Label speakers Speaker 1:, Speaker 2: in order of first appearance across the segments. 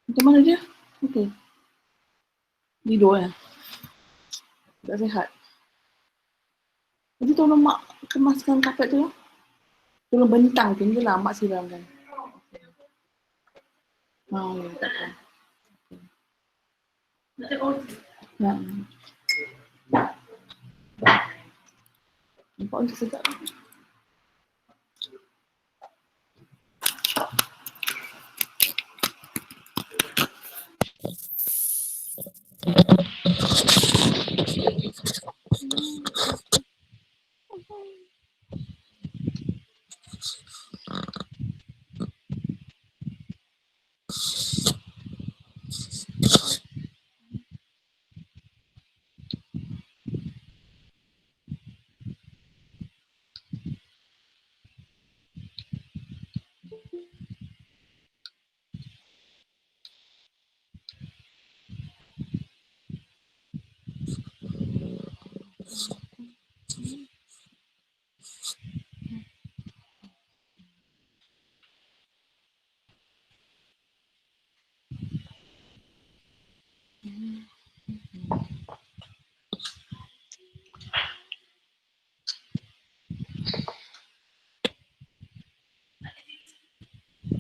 Speaker 1: Macam mana dia? Okey. Tidur ya. Tak sihat. Nanti tolong mak kemaskan kapet tu lah. Tolong bentang tu je lah mak siramkan. Oh, ya, tak apa. Ya. Nampak macam sedap.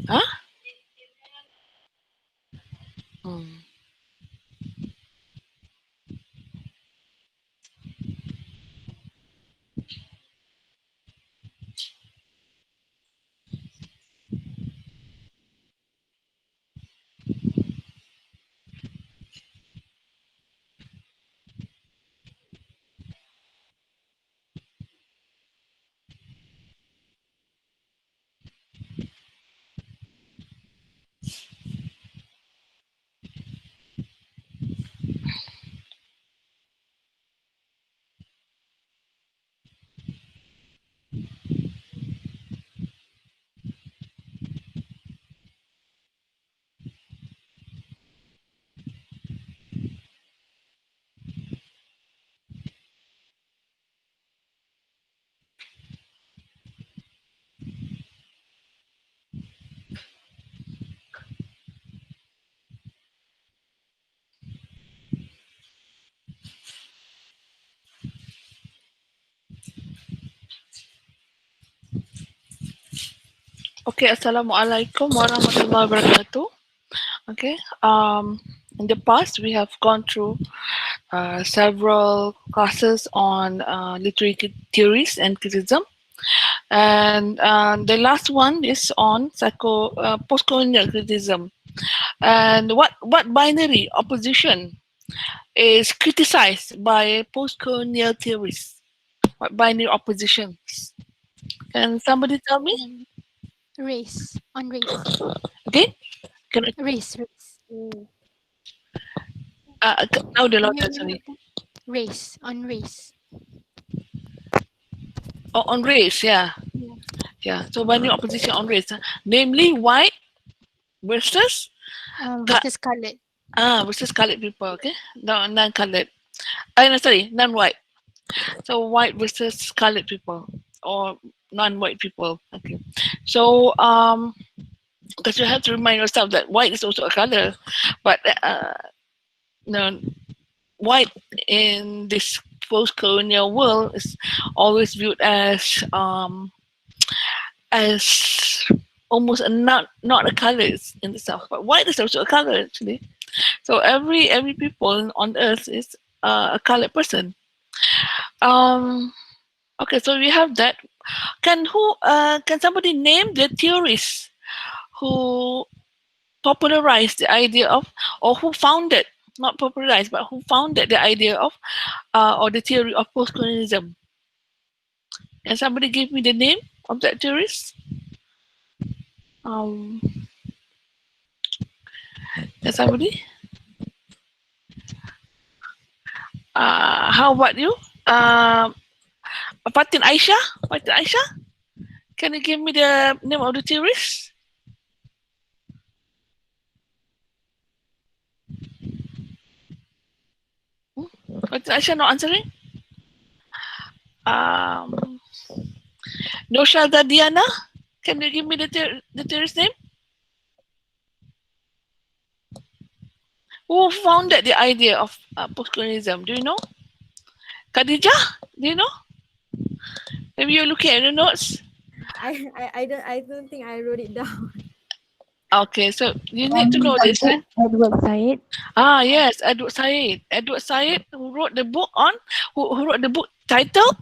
Speaker 1: Huh? Hmm. Okay, Assalamualaikum warahmatullahi wabarakatuh. Okay, in the past we have gone through several classes on literary theories and criticism, and the last one is on post-colonial criticism. And what binary opposition is criticized by post-colonial theories? What binary oppositions? Can somebody tell me?
Speaker 2: Um, race on race.
Speaker 1: Okay, can I,
Speaker 2: Race.
Speaker 1: louder,
Speaker 2: Can you
Speaker 1: louder,
Speaker 2: repeat
Speaker 1: sorry.
Speaker 2: that? Race on race.
Speaker 1: Oh, on race, yeah.
Speaker 2: Yeah.
Speaker 1: Yeah, so binary opposition on race, namely white versus
Speaker 2: Versus colored.
Speaker 1: versus colored people, okay? No, non-colored. No, sorry, non-white. So white versus colored people or non-white people. Okay. So because you have to remind yourself that white is also a color, but no, white in this post-colonial world is always viewed as almost a not a color in itself, but white is also a color actually. So every people on earth is a colored person. Um, okay, so we have that. Can somebody name the theorists who popularized the idea of, or who founded, not popularized, but who founded the idea of, or the theory of postcolonialism? Can somebody give me the name of that theorist? Um, can somebody? How about you? Fatin Aisha? Fatin Aisha? Can you give me the name of the theorist? Fatin Aisha not answering? Um, Noshalda Diana? Can you give me the theorist name? Who founded the idea of postcolonialism? Do you know? Khadijah? Do you know? Maybe you're looking at the notes.
Speaker 3: I don't think I wrote it down.
Speaker 1: Okay, so you need to know this.
Speaker 4: Edward Said.
Speaker 1: Yes, Edward Said. Edward Said, who wrote the book on, who wrote the book titled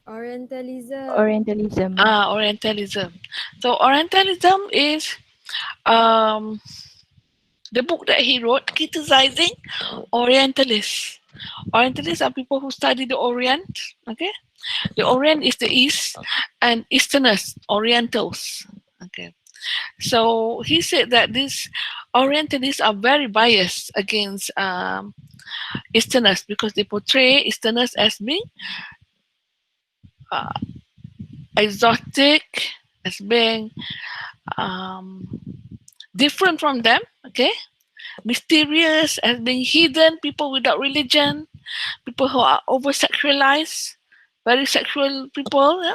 Speaker 3: Orientalism.
Speaker 4: Orientalism.
Speaker 1: Orientalism. So Orientalism is um, the book that he wrote criticizing Orientalists. Orientalists are people who study the Orient. Okay, the Orient is the East, and Easterners, Orientals. Okay, so he said that these Orientalists are very biased against Easterners because they portray Easterners as being uh, exotic, as being um, different from them. Okay, mysterious, as being hidden, people without religion, people who are over sexualized, very sexual people. Yeah?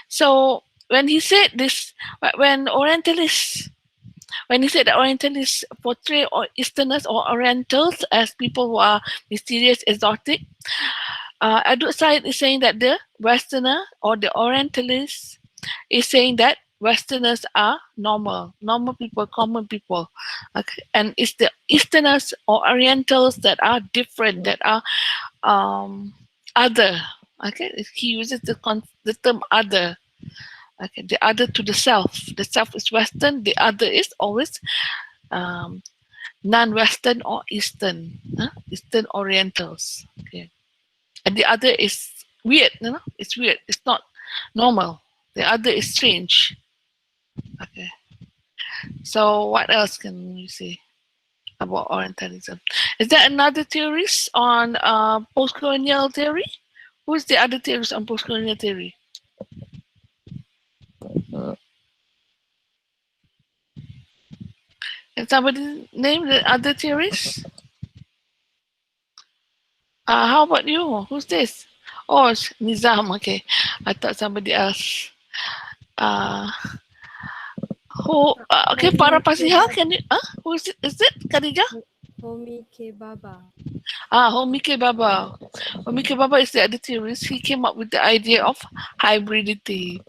Speaker 1: So when he said this, when Orientalists when he said that Orientalists portray Easterners or Orientals as people who are mysterious, exotic, Edward Said is saying that the Westerner or the Orientalist is saying that Westerners are normal people, common people. Okay, and it's the Easterners or Orientals that are different, that are other. Okay, he uses the term other. Okay, the other to the self. The self is Western. The other is always um, non-Western or Eastern, Eastern Orientals. Okay, and the other is weird. It's weird. It's not normal. The other is strange. Okay. So what else can we say about Orientalism? Is there another theorist on post-colonial theory? Who's the other theorist on post-colonial theory? Can somebody name the other theorists? How about you? Who's this? Oh, it's Nizam. Okay, I thought somebody else. Uh, who? Okay, para
Speaker 3: Homi
Speaker 1: Pasiha.
Speaker 3: Kebaba.
Speaker 1: Can you? Who is it? Is it Khadija?
Speaker 3: Homi Kebaba.
Speaker 1: Homike Baba. Homike Baba is the other theorist. He came up with the idea of hybridity.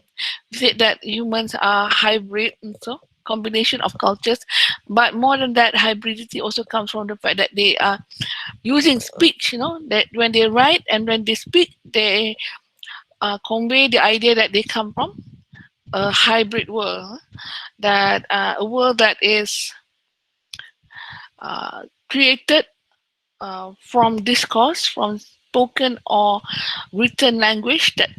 Speaker 1: He said that humans are hybrid, and so combination of cultures. But more than that, hybridity also comes from the fact that they are using speech. That when they write and when they speak, they convey the idea that they come from a hybrid world, that a world that is created from discourse, from spoken or written language that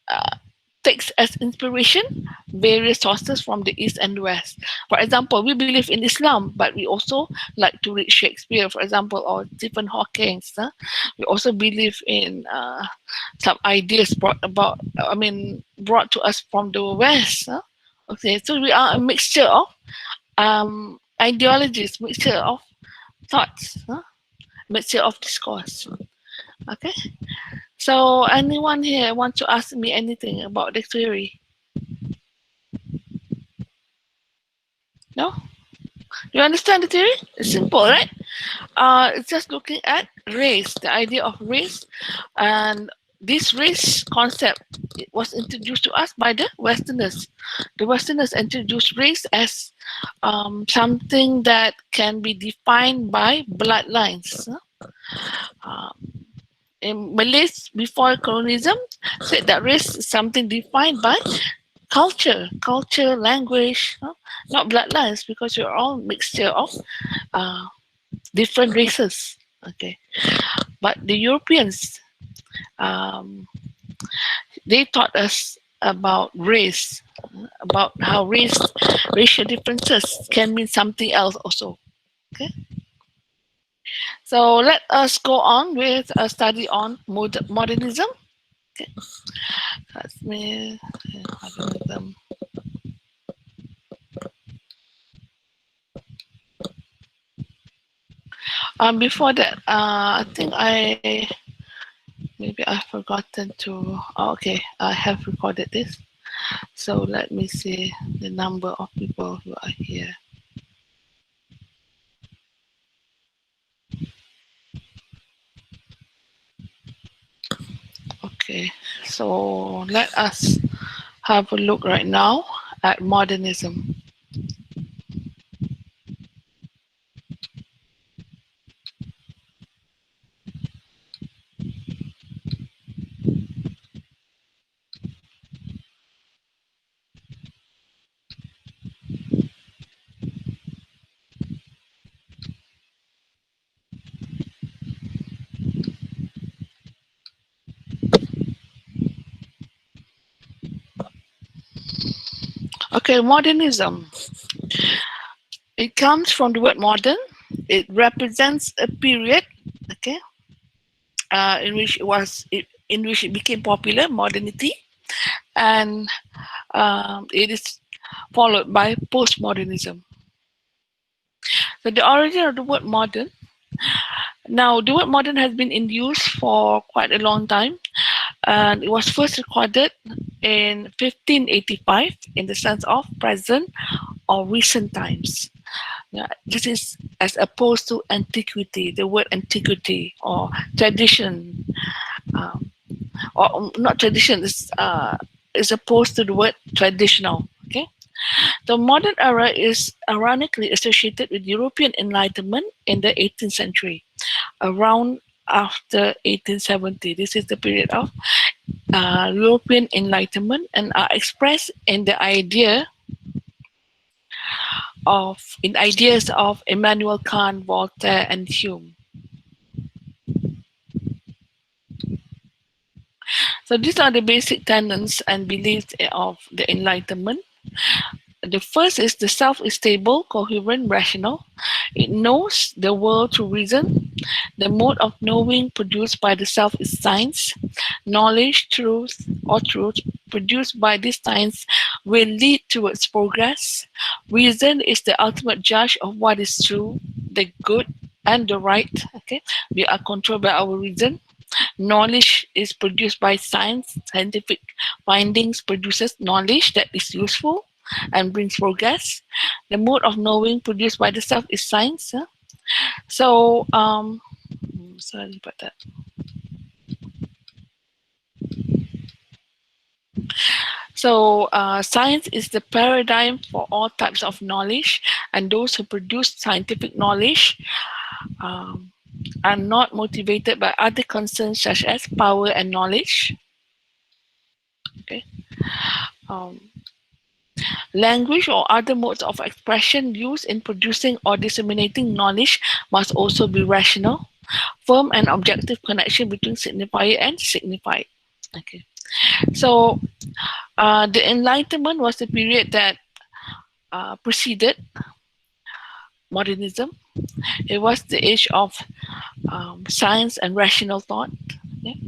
Speaker 1: uh, takes as inspiration various sources from the East and West. For example, we believe in Islam, but we also like to read Shakespeare, for example, or Stephen Hawking. We also believe in some ideas brought to us from the West. Okay, so we are a mixture of ideologies, mixture of thoughts, mixture of discourse. Okay, so anyone here want to ask me anything about the theory? No? You understand the theory? It's simple, right? It's just looking at race, the idea of race, and this race concept, it was introduced to us by the Westerners. The Westerners introduced race as something that can be defined by bloodlines. In Malays before colonialism said that race is something defined by culture, language, not bloodlines, because you're all mixture of uh, different races. Okay, but the Europeans, um, they taught us about race, about how racial differences can mean something else also. Okay, so let us go on with a study on modernism. Okay, that's me. Modernism. Before that, I think maybe I've forgotten to. Okay, I have recorded this. So let me see the number of people who are here. Okay, so let us have a look right now at modernism. Okay, modernism. It comes from the word modern. It represents a period, okay, in which it became popular, modernity, and it is followed by postmodernism. So the origin of the word modern. Now, the word modern has been in use for quite a long time, and it was first recorded in 1585 in the sense of present or recent times. Yeah, this is as opposed to antiquity. The word antiquity or tradition, um, or not tradition, is opposed to the word traditional. Okay, the modern era is ironically associated with European Enlightenment in the 18th century, around after 1870. This is the period of European Enlightenment, and are expressed in the ideas of Immanuel Kant, Voltaire, and Hume. So these are the basic tenets and beliefs of the Enlightenment. The first is the self is stable, coherent, rational. It knows the world through reason. The mode of knowing produced by the self is science. Knowledge, truth produced by this science will lead towards progress. Reason is the ultimate judge of what is true, the good, and the right. Okay, we are controlled by our reason. Knowledge is produced by science. Scientific findings produces knowledge that is useful and brings progress. The mode of knowing produced by the self is science. So, sorry about that. So, science is the paradigm for all types of knowledge, and those who produce scientific knowledge um, are not motivated by other concerns such as power and knowledge. Okay. Um, Language or other modes of expression used in producing or disseminating knowledge must also be rational, firm and objective connection between signifier and signified. Okay. So, the Enlightenment was the period that preceded modernism. It was the age of science and rational thought. Okay?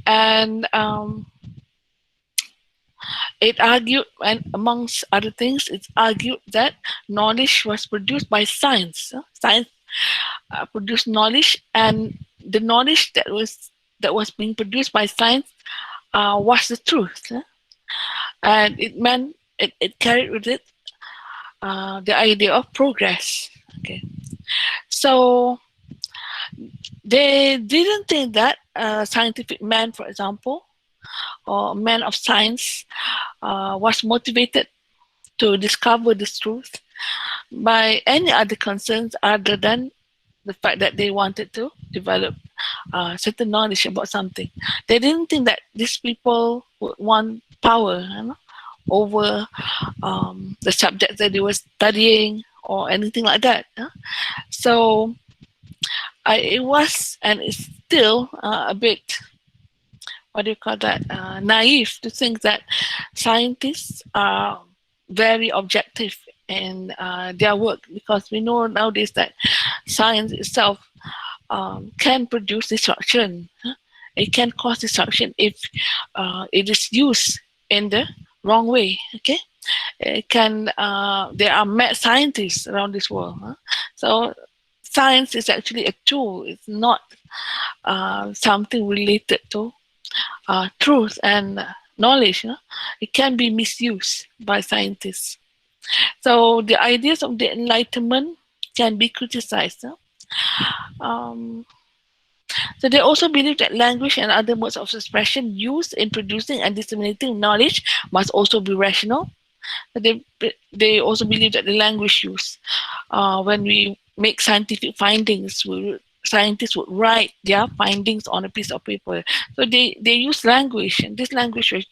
Speaker 1: And it argued, and amongst other things, it argued that knowledge was produced by science. Science produced knowledge, and the knowledge that was being produced by science was the truth. And it meant it carried with it the idea of progress. Okay, so they didn't think that a scientific man, for example, or a man of science, was motivated to discover this truth by any other concerns other than the fact that they wanted to develop certain knowledge about something. They didn't think that these people would want power, over the subject that they were studying or anything like that. So it was, and it's still a bit, what do you call that, naive to think that scientists are very objective in their work, because we know nowadays that science itself can produce destruction. It can cause destruction if it is used in the wrong way. Okay, it can. There are mad scientists around this world. So science is actually a tool. It's not something related to truth and knowledge. It can be misused by scientists. So the ideas of the Enlightenment can be criticized. So they also believe that language and other modes of expression used in producing and disseminating knowledge must also be rational. They also believe that the language used when we make scientific findings, scientists would write their findings on a piece of paper. So they use language, and this language is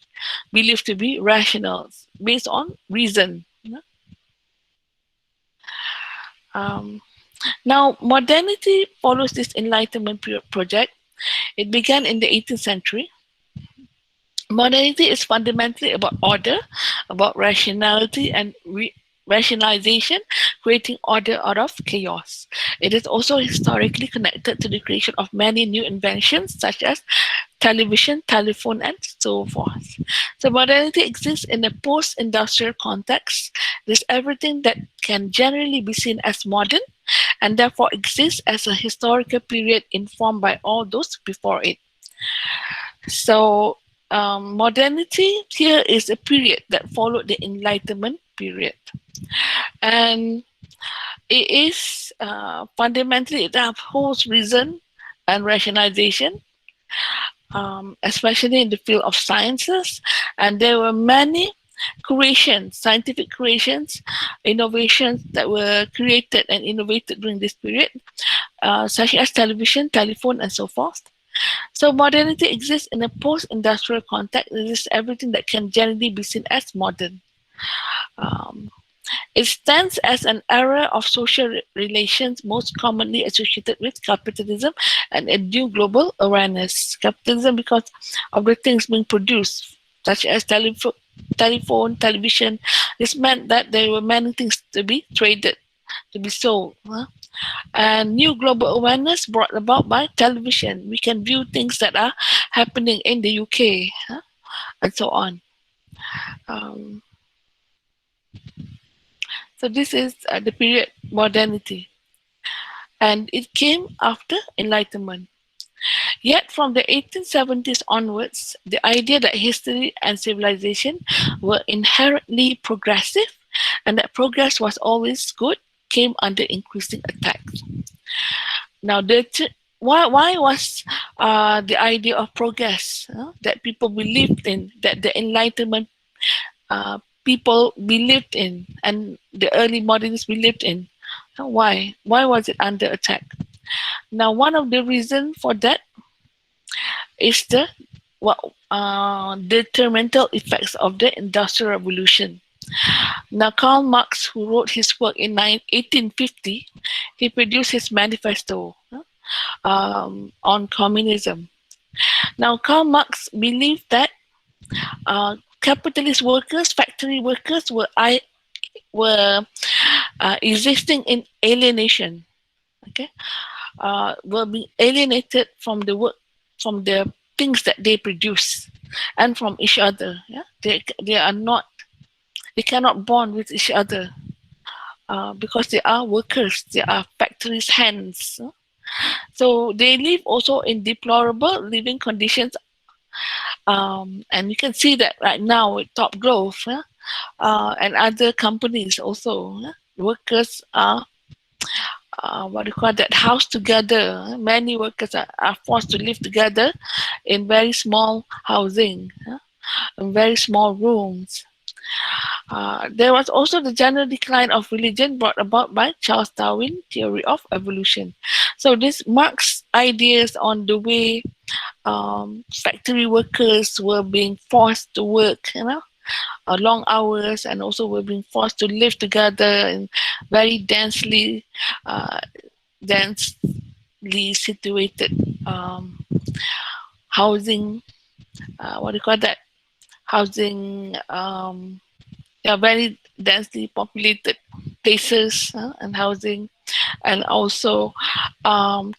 Speaker 1: believed to be rational, based on reason. Now, modernity follows this Enlightenment project. It began in the 18th century. Modernity is fundamentally about order, about rationality and rationalization, creating order out of chaos. It is also historically connected to the creation of many new inventions such as television, telephone, and so forth. So modernity exists in a post-industrial context. It is everything that can generally be seen as modern, and therefore exists as a historical period informed by all those before it. So modernity here is a period that followed the Enlightenment period, and it is fundamentally it upholds reason and rationalization, especially in the field of sciences. And there were many creations, scientific creations, innovations that were created and innovated during this period, such as television, telephone, and so forth. So modernity exists in a post-industrial context. It is everything that can generally be seen as modern. Um, it stands as an era of social relations most commonly associated with capitalism and a new global awareness. Capitalism because of the things being produced, such as telephone, television. This meant that there were many things to be traded, to be sold. And new global awareness brought about by television. We can view things that are happening in the UK, and so on. Um, so this is the period modernity, and it came after Enlightenment. Yet from the 1870s onwards, the idea that history and civilization were inherently progressive and that progress was always good came under increasing attack. Now, why was the idea of progress that people believed in, that the Enlightenment people believed in, and the early modernists believed in? Why? Why was it under attack? Now, one of the reasons for that is the detrimental effects of the Industrial Revolution. Now, Karl Marx, who wrote his work in 1850, he produced his manifesto on communism. Now, Karl Marx believed that capitalist workers, factory workers, were existing in alienation. Okay, were being alienated from the work, from the things that they produce, and from each other. Yeah, they are not, they cannot bond with each other because they are workers, they are factories' hands. So they live also in deplorable living conditions, and you can see that right now with Top Growth and other companies also. Workers are what do you call that, housed together. Many workers are forced to live together in very small housing, in very small rooms. There was also the general decline of religion brought about by Charles Darwin's theory of evolution. So this Marx ideas on the way factory workers were being forced to work, long hours, and also were being forced to live together in very densely situated housing. What do you call that? Housing. Very densely populated places and housing, and also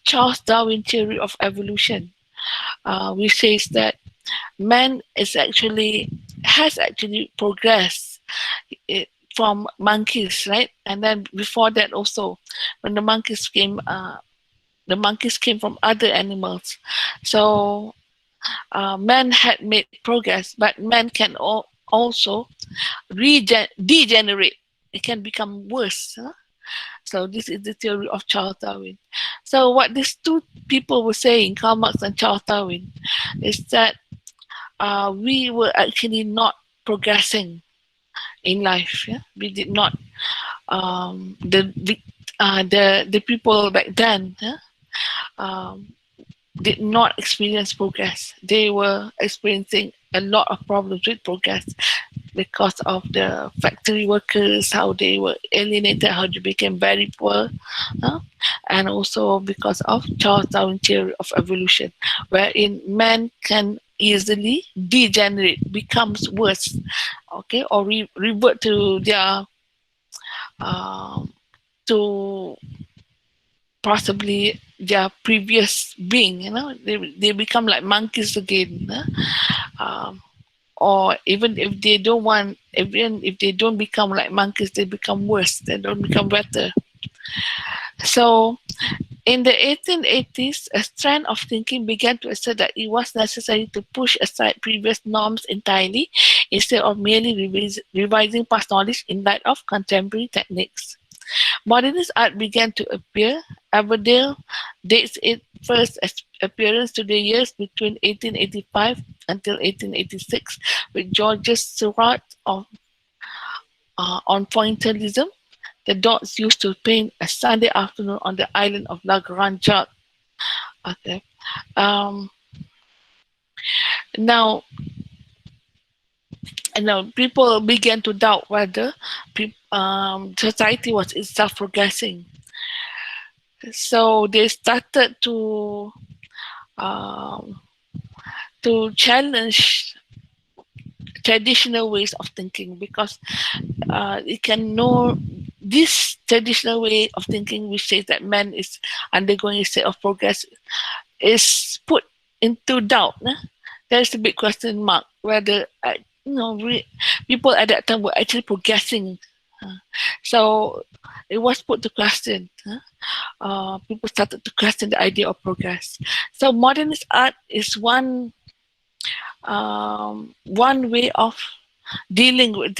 Speaker 1: Charles Darwin theory of evolution, which says that man has actually progressed from monkeys, right? And then before that also, when the monkeys came from other animals. So man had made progress, but man can also degenerate. It can become worse. So this is the theory of Charles Darwin. So what these two people were saying, Karl Marx and Charles Darwin, is that we were actually not progressing in life. Yeah? We did not. The people back then did not experience progress. They were experiencing a lot of problems with progress because of the factory workers, how they were alienated, how they became very poor, and also because of Charles Darwin theory of evolution, wherein man can easily degenerate, becomes worse, okay, or revert to their to possibly their previous being. They become like monkeys again. Or even if they don't become like monkeys, they become worse. They don't become better. So In the 1880s, a strand of thinking began to assert that it was necessary to push aside previous norms entirely instead of merely revising past knowledge in light of contemporary techniques. Modernist art began to appear. Averdale dates its first appearance to the years between 1885 until 1886 with Georges Seurat on pointillism, the dots used to paint a Sunday afternoon on the island of La Grande Jatte. Okay. Um, now, people began to doubt whether society was itself progressing. So they started um, to challenge traditional ways of thinking because it can know this traditional way of thinking, which says that man is undergoing a state of progress, is put into doubt. There's a big question mark whether people at that time were actually progressing. So it was put to question. People started to question the idea of progress. So modernist art is one way of dealing with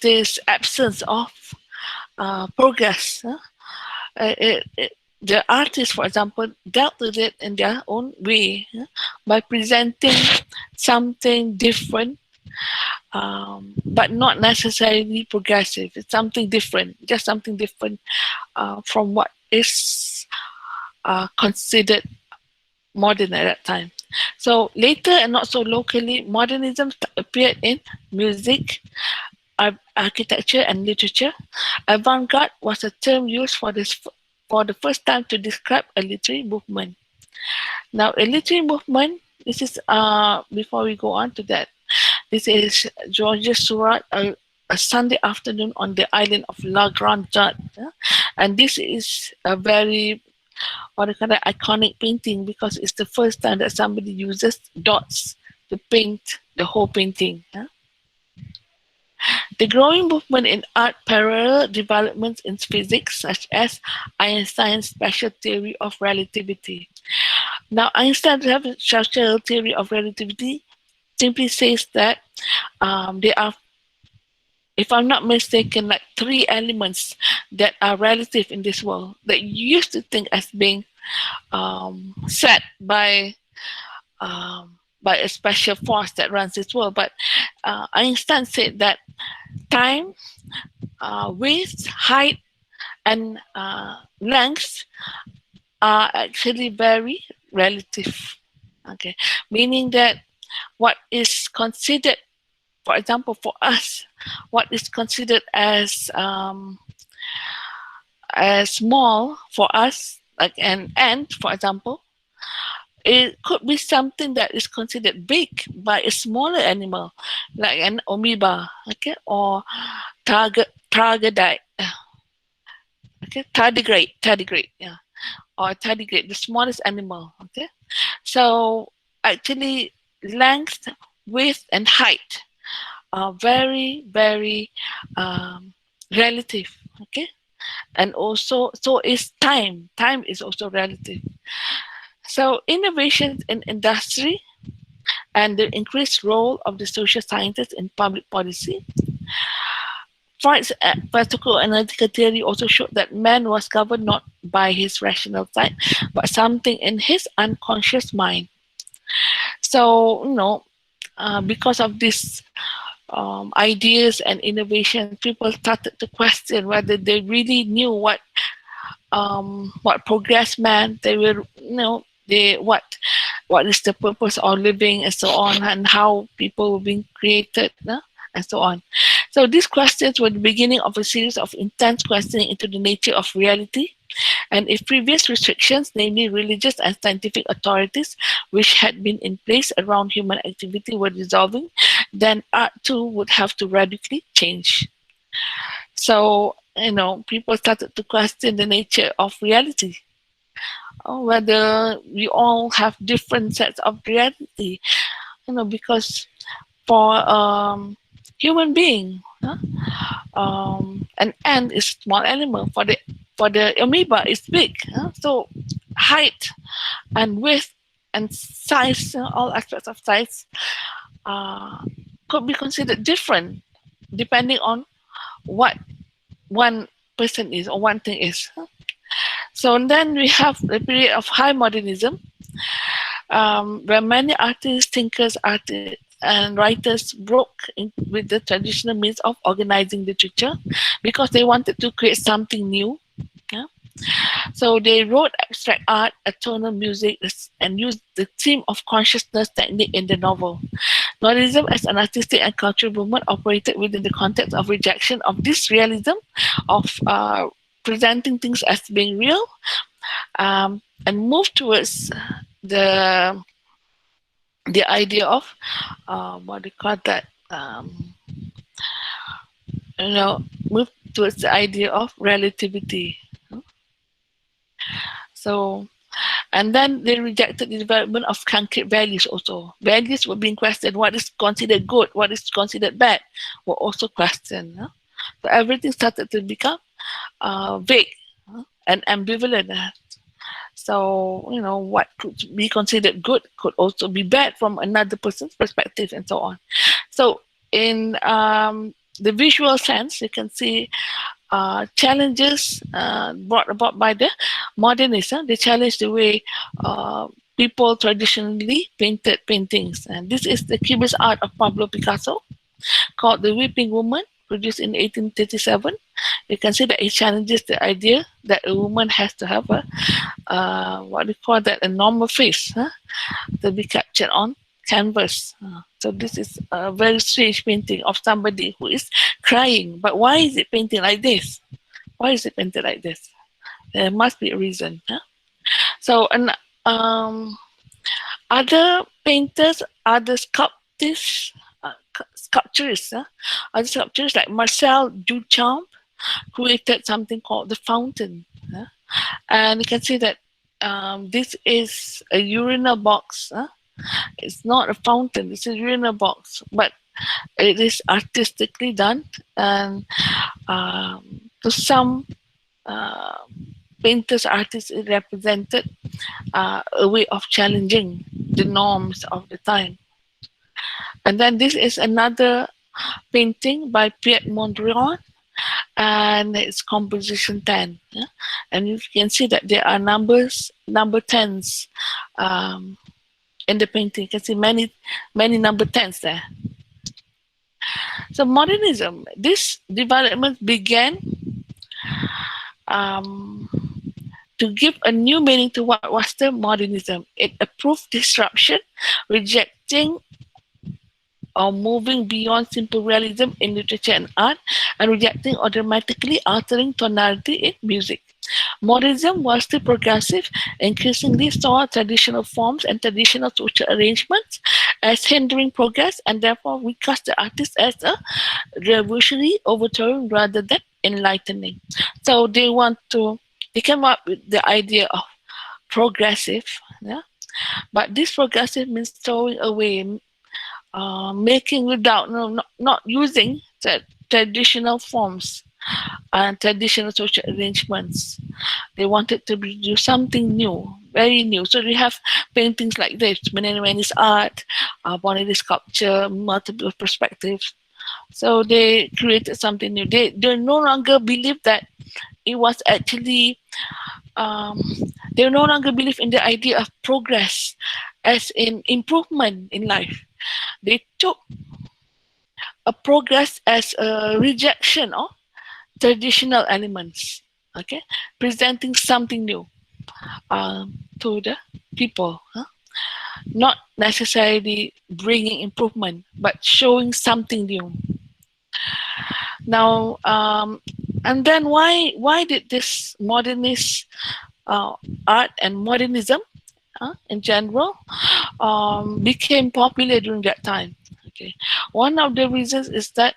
Speaker 1: this absence of progress. The artists, for example, dealt with it in their own way by presenting something different, but not necessarily progressive. It's something different, just something different from what is considered modern at that time. So later and not so locally, modernism appeared in music, architecture, and literature. Avant-garde was a term used for the first time to describe a literary movement. Now, a literary movement. This is before we go on to that. This is Georges Seurat, a Sunday afternoon on the island of La Grande Jatte, and this is a very iconic painting because it's the first time that somebody uses dots to paint the whole painting. The growing movement in art parallel developments in physics, such as Einstein's special theory of relativity. Now, Einstein's special theory of relativity simply says that there are, if I'm not mistaken, like 3 elements that are relative in this world that you used to think as being set by a special force that runs this world. But Einstein said that time, width, height, and length are actually very relative. Okay, meaning that what is considered, for example, for us, what is considered as small for us, like an ant, for example, it could be something that is considered big by a smaller animal, like an amoeba, okay, or tardigrade, okay, tardigrade, yeah, or tardigrade, the smallest animal, okay. So actually, length, width, and height are very, very relative, okay, and also so is time. Time is also relative. So innovations in industry and the increased role of the social sciences in public policy. Freud's practical analytical theory also showed that man was governed not by his rational side, but something in his unconscious mind. So, because of these ideas and innovations, people started to question whether they really knew what progress meant. They were, what is the purpose of living and so on, and how people were being created, and so on. So these questions were the beginning of a series of intense questioning into the nature of reality. And if previous restrictions, namely religious and scientific authorities, which had been in place around human activity, were dissolving, then art too would have to radically change. So, people started to question the nature of reality, whether we all have different sets of reality, because for human being, an ant is a small animal. For the for the amoeba is big. So height and width and size, all aspects of size, could be considered different depending on what one person is or one thing is. So then we have the period of high modernism, where many artists, thinkers, and writers broke with the traditional means of organizing literature because they wanted to create something new. Yeah? So they wrote abstract art, atonal music, and used the theme of consciousness technique in the novel. Modernism as an artistic and cultural movement operated within the context of rejection of this realism, of presenting things as being real, and moved towards the idea of what do you call that? Move towards the idea of relativity. So, and then they rejected the development of concrete values also. Values were being questioned. What is considered good? What is considered bad? Were also questioned. So everything started to become vague and ambivalent. So, what could be considered good could also be bad from another person's perspective and so on. So, in the visual sense, you can see challenges brought about by the modernists. They challenged the way people traditionally painted paintings. And this is the cubist art of Pablo Picasso, called The Weeping Woman, produced in 1837. You can see that it challenges the idea that a woman has to have a normal face to be captured on canvas. So this is a very strange painting of somebody who is crying. But why is it painted like this? Why is it painted like this? There must be a reason. So, other painters, other sculptors, other sculptors like Marcel Duchamp created something called the fountain. And you can see that this is a urinal box. It's not a fountain, it's a urinal box, but it is artistically done. And to some painters, artists, it represented a way of challenging the norms of the time. And then this is another painting by Piet Mondrian, and it's composition 10. And you can see that there are number 10s in the painting. You can see many number 10s there. So modernism, this development began to give a new meaning to what was the modernism. It approved disruption, rejecting or moving beyond simple realism in literature and art, and rejecting or dramatically altering tonality in music. Modernism was still progressive, increasingly saw traditional forms and traditional social arrangements as hindering progress, and therefore we cast the artist as a revolutionary overthrowing rather than enlightening. So they came up with the idea of progressive, but this progressive means throwing away, making without, not using the traditional forms and traditional social arrangements. They wanted to do something new, very new. So we have paintings like this, many art, Bonnet sculpture, multiple perspectives. So they created something new. They no longer believe that it was actually, they no longer believe in the idea of progress as in improvement in life. They took a progress as a rejection of traditional elements, okay, presenting something new to the people, not necessarily bringing improvement, but showing something new. Now, and then why did this modernist art and modernism in general became popular during that time? Okay, one of the reasons is that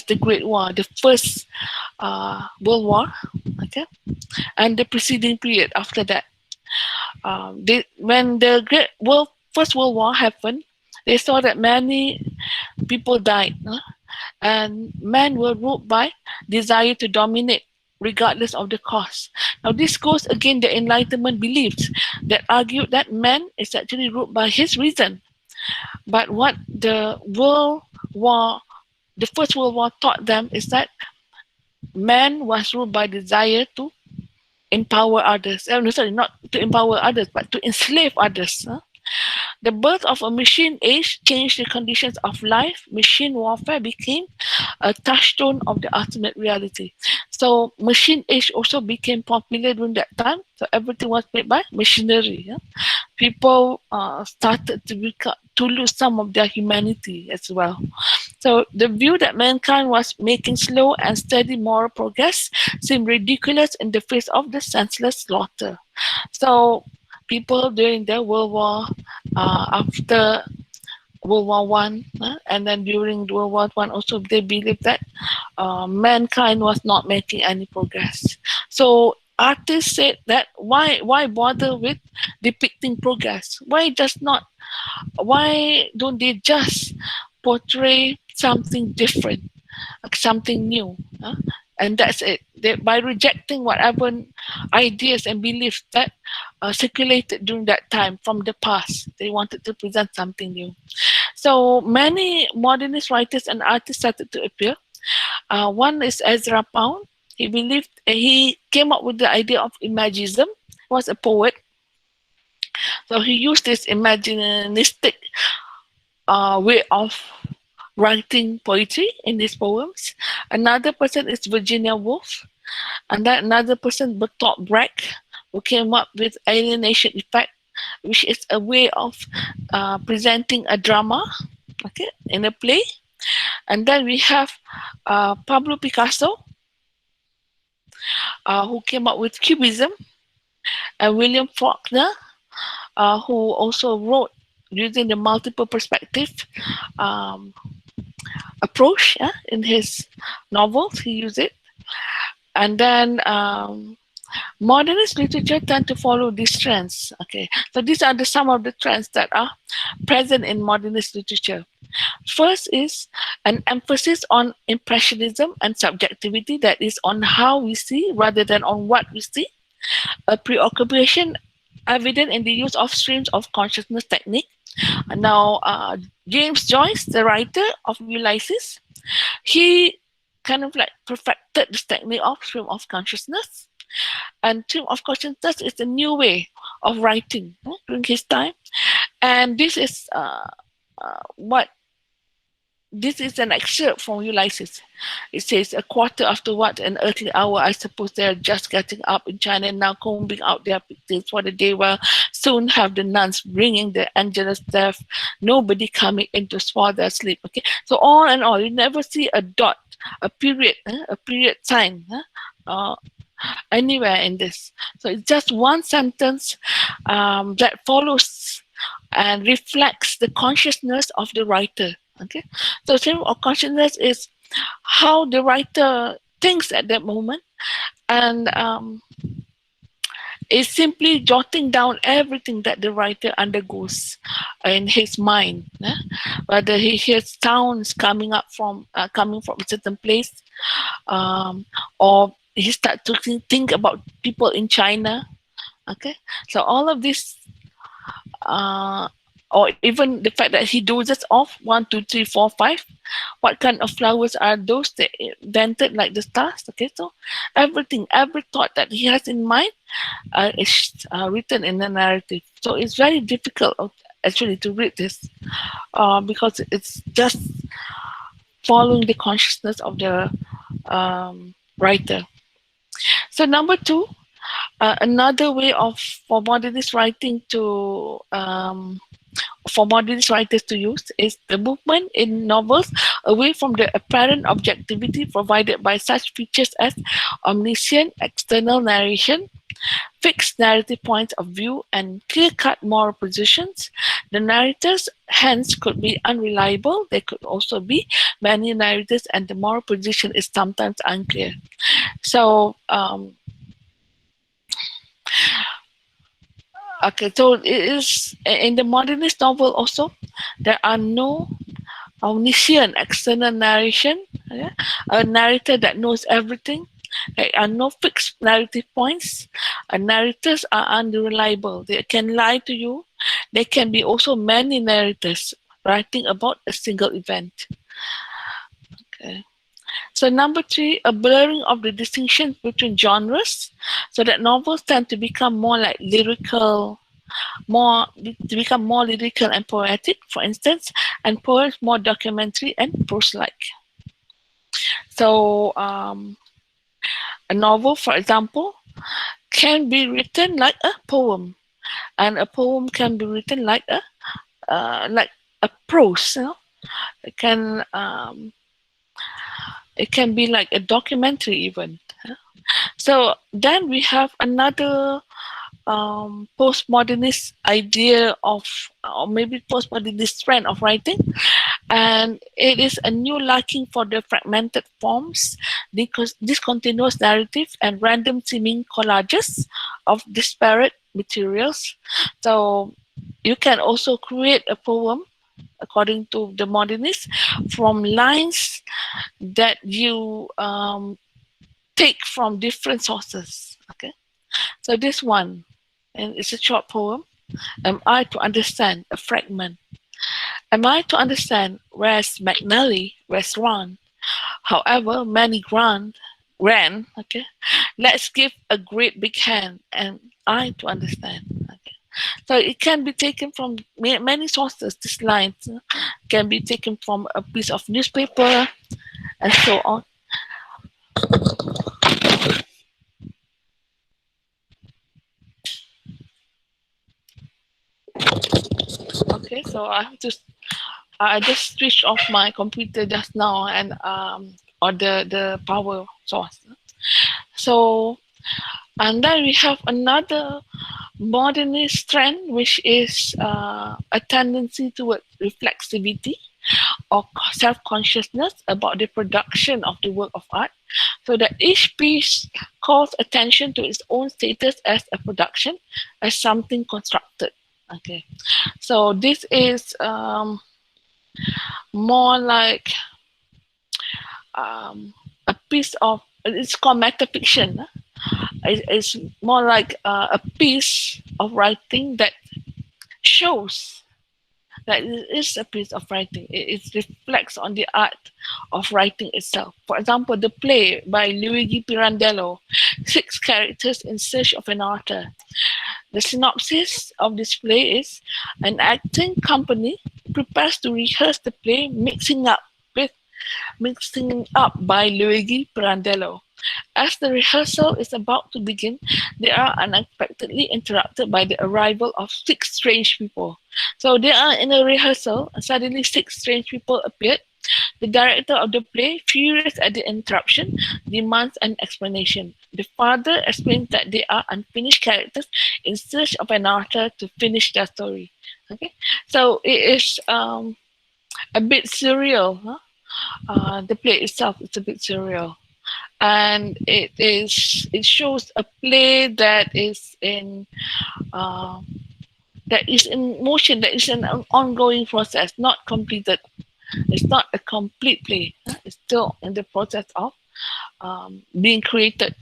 Speaker 1: the Great War, the First World War, okay, and the preceding period after that. When the First World War happened, they saw that many people died, and men were ruled by desire to dominate regardless of the cost. Now this goes against the Enlightenment beliefs that argued that man is actually ruled by his reason. But what the First World War taught them is that man was ruled by desire to empower others. No, sorry, not to empower others, but to enslave others. The birth of a machine age changed the conditions of life. Machine warfare became a touchstone of the ultimate reality. So machine age also became popular during that time. So everything was made by machinery. People started to lose some of their humanity as well. So the view that mankind was making slow and steady moral progress seemed ridiculous in the face of the senseless slaughter. So people during the World War, after World War One, and then during World War One also, they believed that mankind was not making any progress. So artists said that why bother with depicting progress? Why don't they just portray something different, like something new? And that's it. By rejecting whatever ideas and beliefs that circulated during that time from the past, they wanted to present something new. So many modernist writers and artists started to appear. One is Ezra Pound. He came up with the idea of imagism. He was a poet, so he used this imaginistic way of writing poetry in his poems. Another person is Virginia Woolf, and then another person, Bertolt Brecht, who came up with alienation effect, which is a way of presenting a drama, okay, in a play. And then we have Pablo Picasso, who came up with Cubism, and William Faulkner, who also wrote using the multiple perspective um, approach in his novels. He used it. And then modernist literature tend to follow these trends. Okay, so these are some of the trends that are present in modernist literature. First is an emphasis on impressionism and subjectivity, that is on how we see rather than on what we see. A preoccupation evident in the use of streams of consciousness technique. Now, James Joyce, the writer of Ulysses, he kind of like perfected this technique of stream of consciousness. And stream of consciousness is a new way of writing during his time. And what this is an excerpt from Ulysses. It says, a quarter after what an earthly hour, I suppose they are just getting up in China and now combing out their pigtails for the day, will soon have the nuns bringing the angelus death, nobody coming in to spoil their sleep. Okay, so all and all, you never see a dot, a period sign anywhere in this. So it's just one sentence that follows and reflects the consciousness of the writer. Okay, so stream of consciousness is how the writer thinks at that moment, and is simply jotting down everything that the writer undergoes in his mind. Whether he hears sounds coming from a certain place, or he starts to think about people in China. Okay, so all of this. Or even the fact that he dozes off 1, 2, 3, 4, 5. What kind of flowers are those that invented like the stars? Okay, so everything, every thought that he has in mind is written in the narrative. So it's very difficult actually to read this because it's just following the consciousness of the writer. So number 2, another way for modernist writing to for modernist writers to use is the movement in novels away from the apparent objectivity provided by such features as omniscient external narration, fixed narrative points of view, and clear-cut moral positions. The narrators hence could be unreliable. There could also be many narrators, and the moral position is sometimes unclear. So okay, so it is in the modernist novel also, there are no omniscient external narration, yeah? A narrator that knows everything. There are no fixed narrative points. Narrators are unreliable. They can lie to you. There can be also many narrators writing about a single event. Okay. So number 3, a blurring of the distinction between genres, so that novels tend to become more like lyrical, and poetic, for instance, and poems more documentary and prose-like. So a novel, for example, can be written like a poem, and a poem can be written like a prose. It can be like a documentary even. So then we have another postmodernist idea of, or maybe postmodernist trend of writing, and it is a new liking for the fragmented forms, discontinuous narrative, and random seeming collages of disparate materials. So you can also create a poem, according to the modernists, from lines that you take from different sources. Okay, so this one, and it's a short poem. Am I to understand a fragment? Am I to understand where's McNally, where's Ron? However, many ran. Okay, let's give a great big hand. And I to understand. Okay, so it can be taken from many sources. This line can be taken from a piece of newspaper and so on. Okay, so I just switched off my computer just now, and or the power source. So, and then we have another modernist trend, which is a tendency toward reflexivity or self-consciousness about the production of the work of art, so that each piece calls attention to its own status as a production, as something constructed. Okay, so this is more like a piece of, it's called metafiction. It's more like a piece of writing that shows that it is a piece of writing. It reflects on the art of writing itself. For example, the play by Luigi Pirandello, Six Characters in Search of an Author. The synopsis of this play is: an acting company prepares to rehearse the play mixing up by Luigi Pirandello. As the rehearsal is about to begin, they are unexpectedly interrupted by the arrival of 6 strange people. So they are in a rehearsal, and suddenly 6 strange people appeared. The director of the play, furious at the interruption, demands an explanation. The father explains that they are unfinished characters in search of an author to finish their story. Okay, so it is a bit surreal. The play itself is a bit surreal, and it shows a play uh, that is in motion, that is an ongoing process, not completed. It's not a complete play. It's still in the process of being created.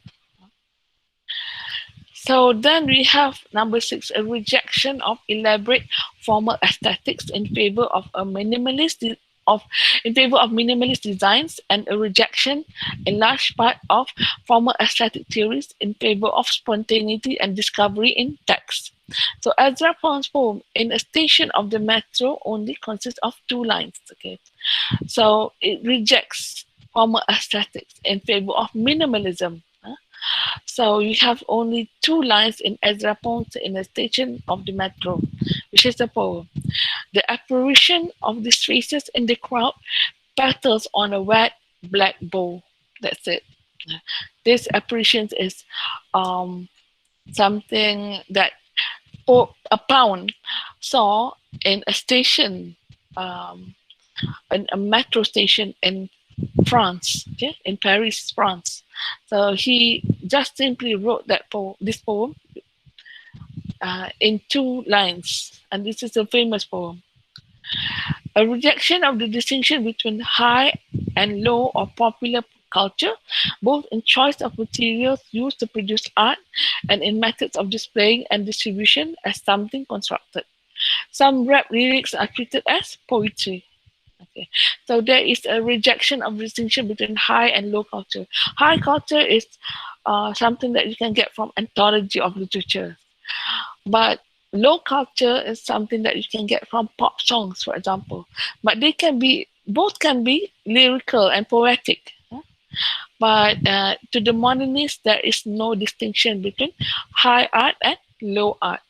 Speaker 1: So then we have number 6, a rejection of elaborate formal aesthetics in favor of minimalist designs, and a rejection in large part of formal aesthetic theories in favor of spontaneity and discovery in text. So Ezra Pound's poem In a Station of the Metro only consists of 2 lines. Okay, so it rejects formal aesthetics in favor of minimalism. So you have only 2 lines in Ezra Pound's In a Station of the Metro, which is the poem. The apparition of these faces in the crowd petals on a wet black bowl. That's it. This apparition is something that a Pound saw in a station, in a metro station in France, okay, in Paris, France. So he just simply wrote this poem in 2 lines, and this is a famous poem. A rejection of the distinction between high and low or popular culture, both in choice of materials used to produce art and in methods of displaying and distribution as something constructed. Some rap lyrics are treated as poetry. Okay. So there is a rejection of distinction between high and low culture. High culture is something that you can get from anthology of literature, but low culture is something that you can get from pop songs, for example. But they can be both can be lyrical and poetic. But to the modernists, there is no distinction between high art and low art.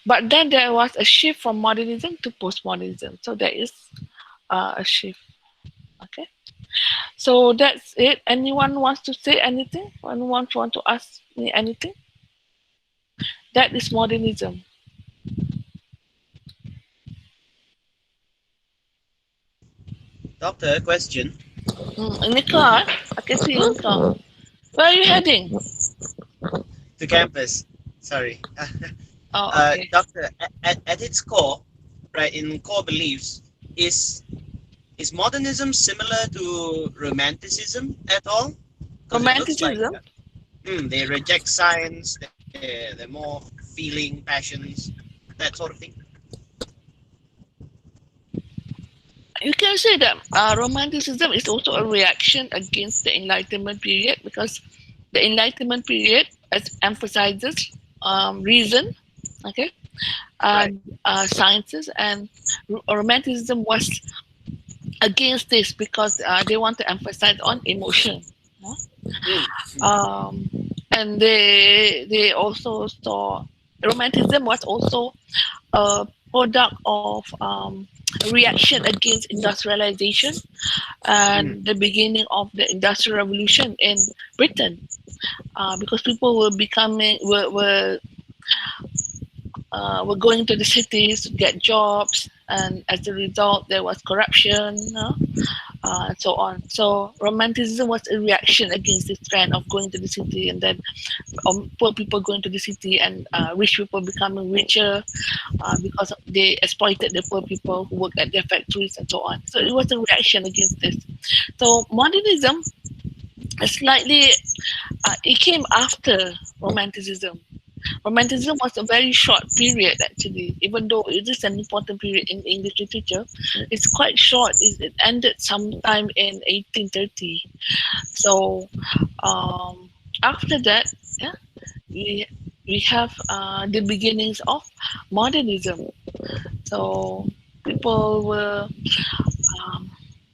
Speaker 1: But then there was a shift from modernism to postmodernism. So there is a shift. Okay. So that's it. Anyone wants to say anything? Anyone want to ask me anything? That is modernism.
Speaker 4: Doctor, question
Speaker 1: In the car, I can see you in the car. Where are you heading?
Speaker 4: to campus. Sorry.
Speaker 1: Oh, okay.
Speaker 4: Doctor, at its core, right, in core beliefs, is modernism similar to romanticism at all? Because it looks like
Speaker 1: Romanticism.
Speaker 4: they reject science, they're more feeling, passions, that sort of thing.
Speaker 1: You can say that romanticism is also a reaction against the Enlightenment period, because the Enlightenment period emphasizes reason, okay,
Speaker 4: Right.
Speaker 1: and sciences, and romanticism was against this because they want to emphasize on emotion. Huh?
Speaker 4: Mm, mm,
Speaker 1: And they also saw romanticism was also a product of reaction against industrialization
Speaker 4: mm.
Speaker 1: and the beginning of the industrial revolution in Britain, because people were becoming were going to the cities to get jobs, and as a result there was corruption, and so on. So romanticism was a reaction against this trend of going to the city, and then poor people going to the city, and rich people becoming richer because they exploited the poor people who worked at their factories and so on. So it was a reaction against this. So modernism slightly it came after romanticism. Romanticism was a very short period actually, even though it is an important period in English literature. It's quite short. It ended sometime in 1830. So after that, yeah, we we have the beginnings of modernism. So people were um,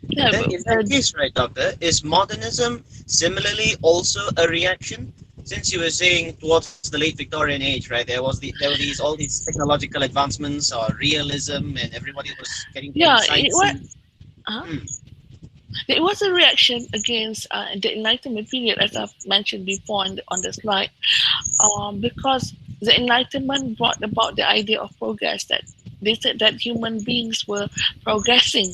Speaker 1: yeah,
Speaker 4: Then in that case, right, Doctor, is modernism similarly also a reaction? Since you were saying towards the late Victorian age, right, there were these all these technological advancements or realism, and everybody was getting very
Speaker 1: yeah, it was.
Speaker 4: sciencey.
Speaker 1: Uh,
Speaker 4: Mm,
Speaker 1: It was a reaction against the Enlightenment period, as I've mentioned before on the slide, because the Enlightenment brought about the idea of progress. That they said that human beings were progressing,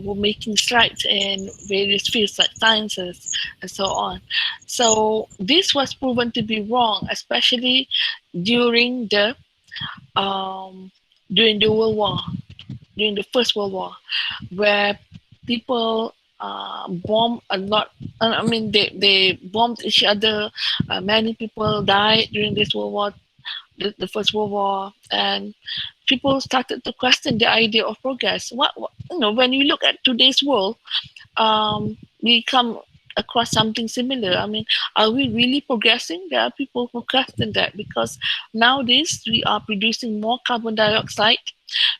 Speaker 1: were making strides in various fields like sciences and so on. So this was proven to be wrong, especially during the um, during the World War, during the First World War, where people bombed a lot. I mean, they bombed each other. Many people died during this World War, the First World War, and people started to question the idea of progress. What when you look at today's world, we come across something similar. I mean, are we really progressing? There are people who question that, because nowadays we are producing more carbon dioxide,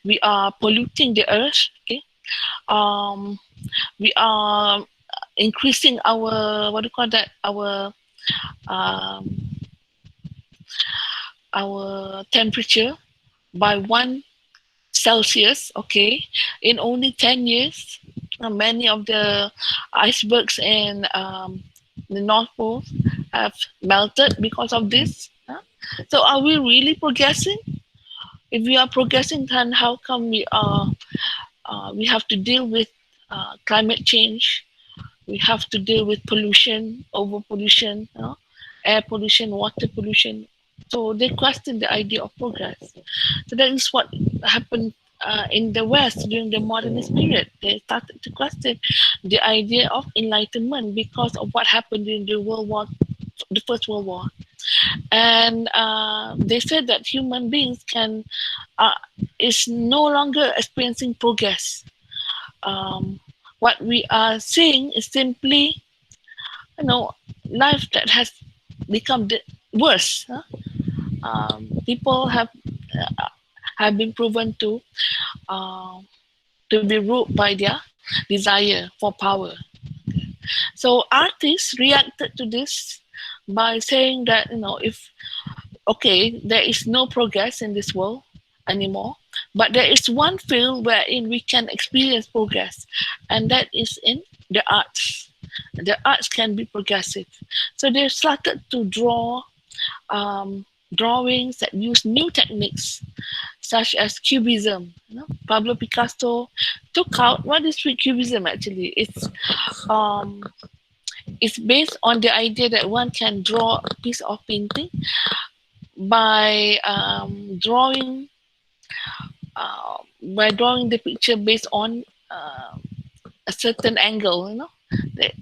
Speaker 1: we are polluting the earth. Okay, um, we are increasing our what do you call that, um, our temperature by 1 Celsius. Okay, in only 10 years, many of the icebergs in the North Pole have melted because of this. So are we really progressing? If we are progressing, then how come we have to deal with climate change? We have to deal with pollution, over pollution, air pollution, water pollution. So they question the idea of progress. So that is what happened in the West during the modernist period. They started to question the idea of enlightenment because of what happened during the First World War, and they said that human beings uh, is no longer experiencing progress. Um, what we are seeing is simply, life that has become worse. Huh? People have been proven uh, to be ruled by their desire for power. So artists reacted to this by saying that, if okay, there is no progress in this world anymore, but there is one field wherein we can experience progress, and that is in the arts. The arts can be progressive. So they started to draw drawings that use new techniques such as cubism. Pablo Picasso took out what is cubism actually. Um, it's based on the idea that one can draw a piece of painting by drawing the picture based on a certain angle.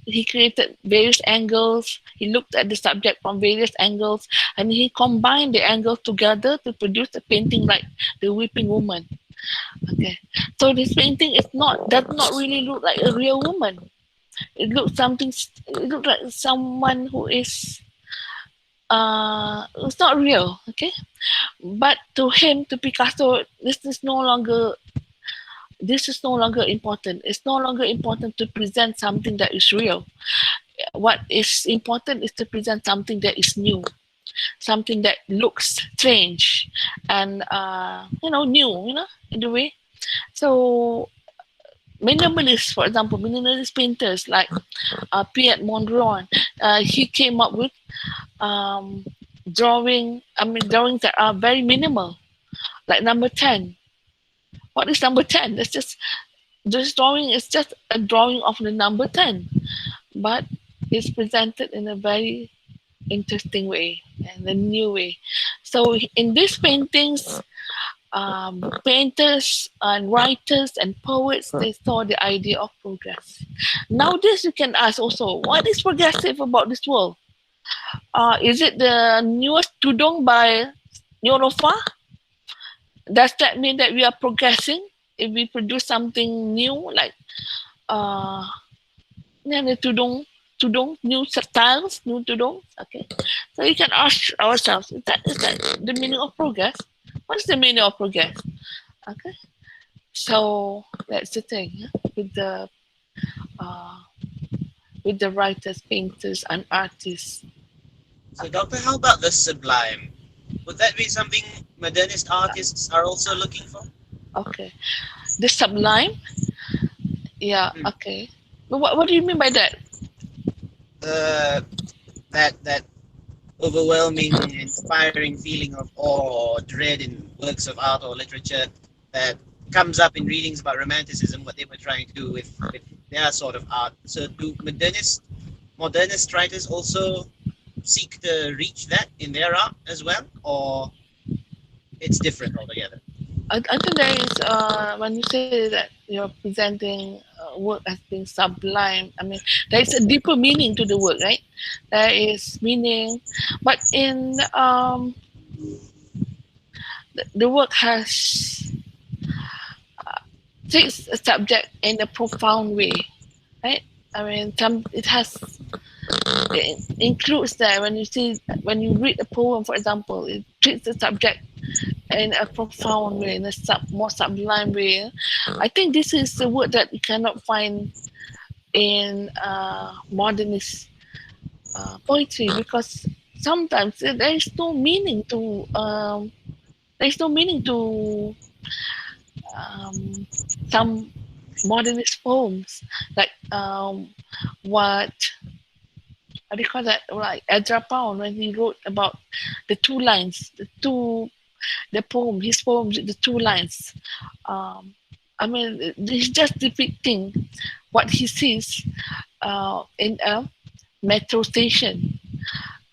Speaker 1: He created various angles. He looked at the subject from various angles, and he combined the angles together to produce a painting like the Weeping Woman. Okay, so this painting does not really look like a real woman. It looks something. It looks like someone who is. It's not real. Okay, but to him, to Picasso, this is no longer important. It's no longer important to present something that is real. What is important is to present something that is new, something that looks strange and new, in a way. So minimalists, for example, minimalist painters like Piet Mondrian, he came up with drawings that are very minimal, like number 10. What is number 10? This drawing is just a drawing of the number 10, but it's presented in a very interesting way and a new way. So in these paintings, painters and writers and poets, they saw the idea of progress. Nowadays, you can ask also, what is progressive about this world? Is it the newest tudung by Neurofa? Does that mean that we are progressing if we produce something new, like uh, the tudung, new styles, new tudung? Okay, so we can ask ourselves: is that the meaning of progress? What is the meaning of progress? Okay, so that's the thing, uh, with the writers, painters, and artists.
Speaker 4: So, Doctor, how about the sublime? Would that be something modernist artists are also looking for?
Speaker 1: Okay, the sublime. Yeah.
Speaker 4: Hmm.
Speaker 1: Okay. But what do you mean by that?
Speaker 4: Uh, that overwhelming, inspiring feeling of awe or dread in works of art or literature that comes up in readings about Romanticism, what they were trying to do with their sort of art. So, do modernist writers also seek to reach that in their art as well, or it's different altogether?
Speaker 1: I think there is when you say that you're presenting work as being sublime. I mean, there is a deeper meaning to the work, right? There is meaning, but in the work has takes a subject in a profound way, right? I mean, it includes that when you read a poem, for example, it treats the subject in a profound way, in a more sublime way. I think this is the word that you cannot find in modernist poetry, because sometimes there is no meaning to some modernist poems, like what do you call that? Like Ezra Pound, when he wrote about the two lines, the poem, his poem, the two lines. Um, I mean, he's just depicting what he sees in a metro station,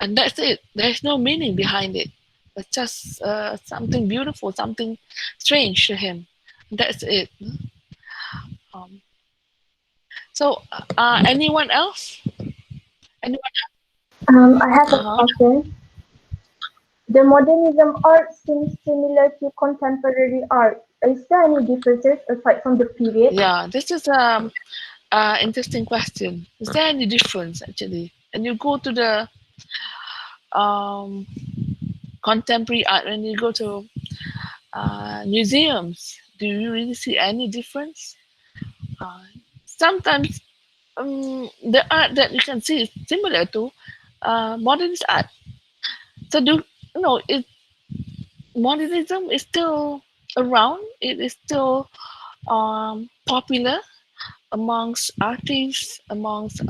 Speaker 1: and that's it. There's no meaning behind it. It's just something beautiful, something strange to him. That's it. Um, so, anyone else? Anyone?
Speaker 5: I have a
Speaker 1: Uh-huh.
Speaker 5: question. The modernism art seems similar to contemporary art. Is there any differences aside from the period?
Speaker 1: Yeah, this is interesting question. Is there any difference actually? And you go to the um, contemporary art, when you go to museums, do you really see any difference? Uh, Sometimes the art that you can see is similar to modernist art. So do you know it? Modernism is still around. It is still popular amongst artists, amongst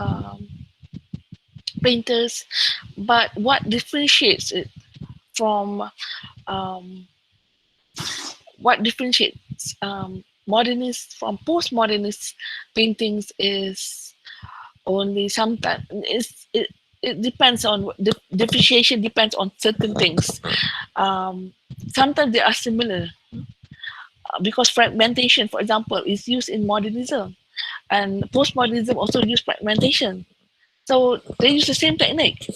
Speaker 1: painters. But what differentiates it from um, what differentiates modernist from postmodernist paintings is only sometimes it depends on the differentiation depends on certain things. Sometimes they are similar because fragmentation, for example, is used in modernism, and postmodernism also use fragmentation. So they use the same technique,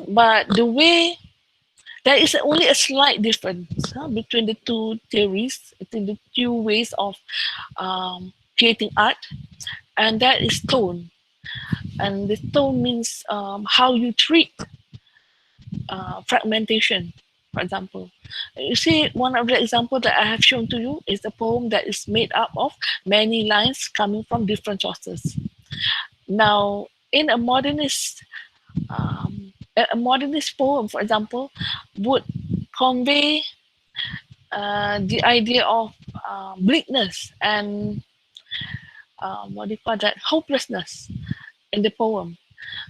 Speaker 1: but the way there is only a slight difference between the two theories, between the two ways of creating art, and that is tone. And the tone means how you treat fragmentation, for example. You see, one of the examples that I have shown to you is a poem that is made up of many lines coming from different sources. Now, in a modernist poem, for example, would convey the idea of bleakness and what do you call that, hopelessness in the poem.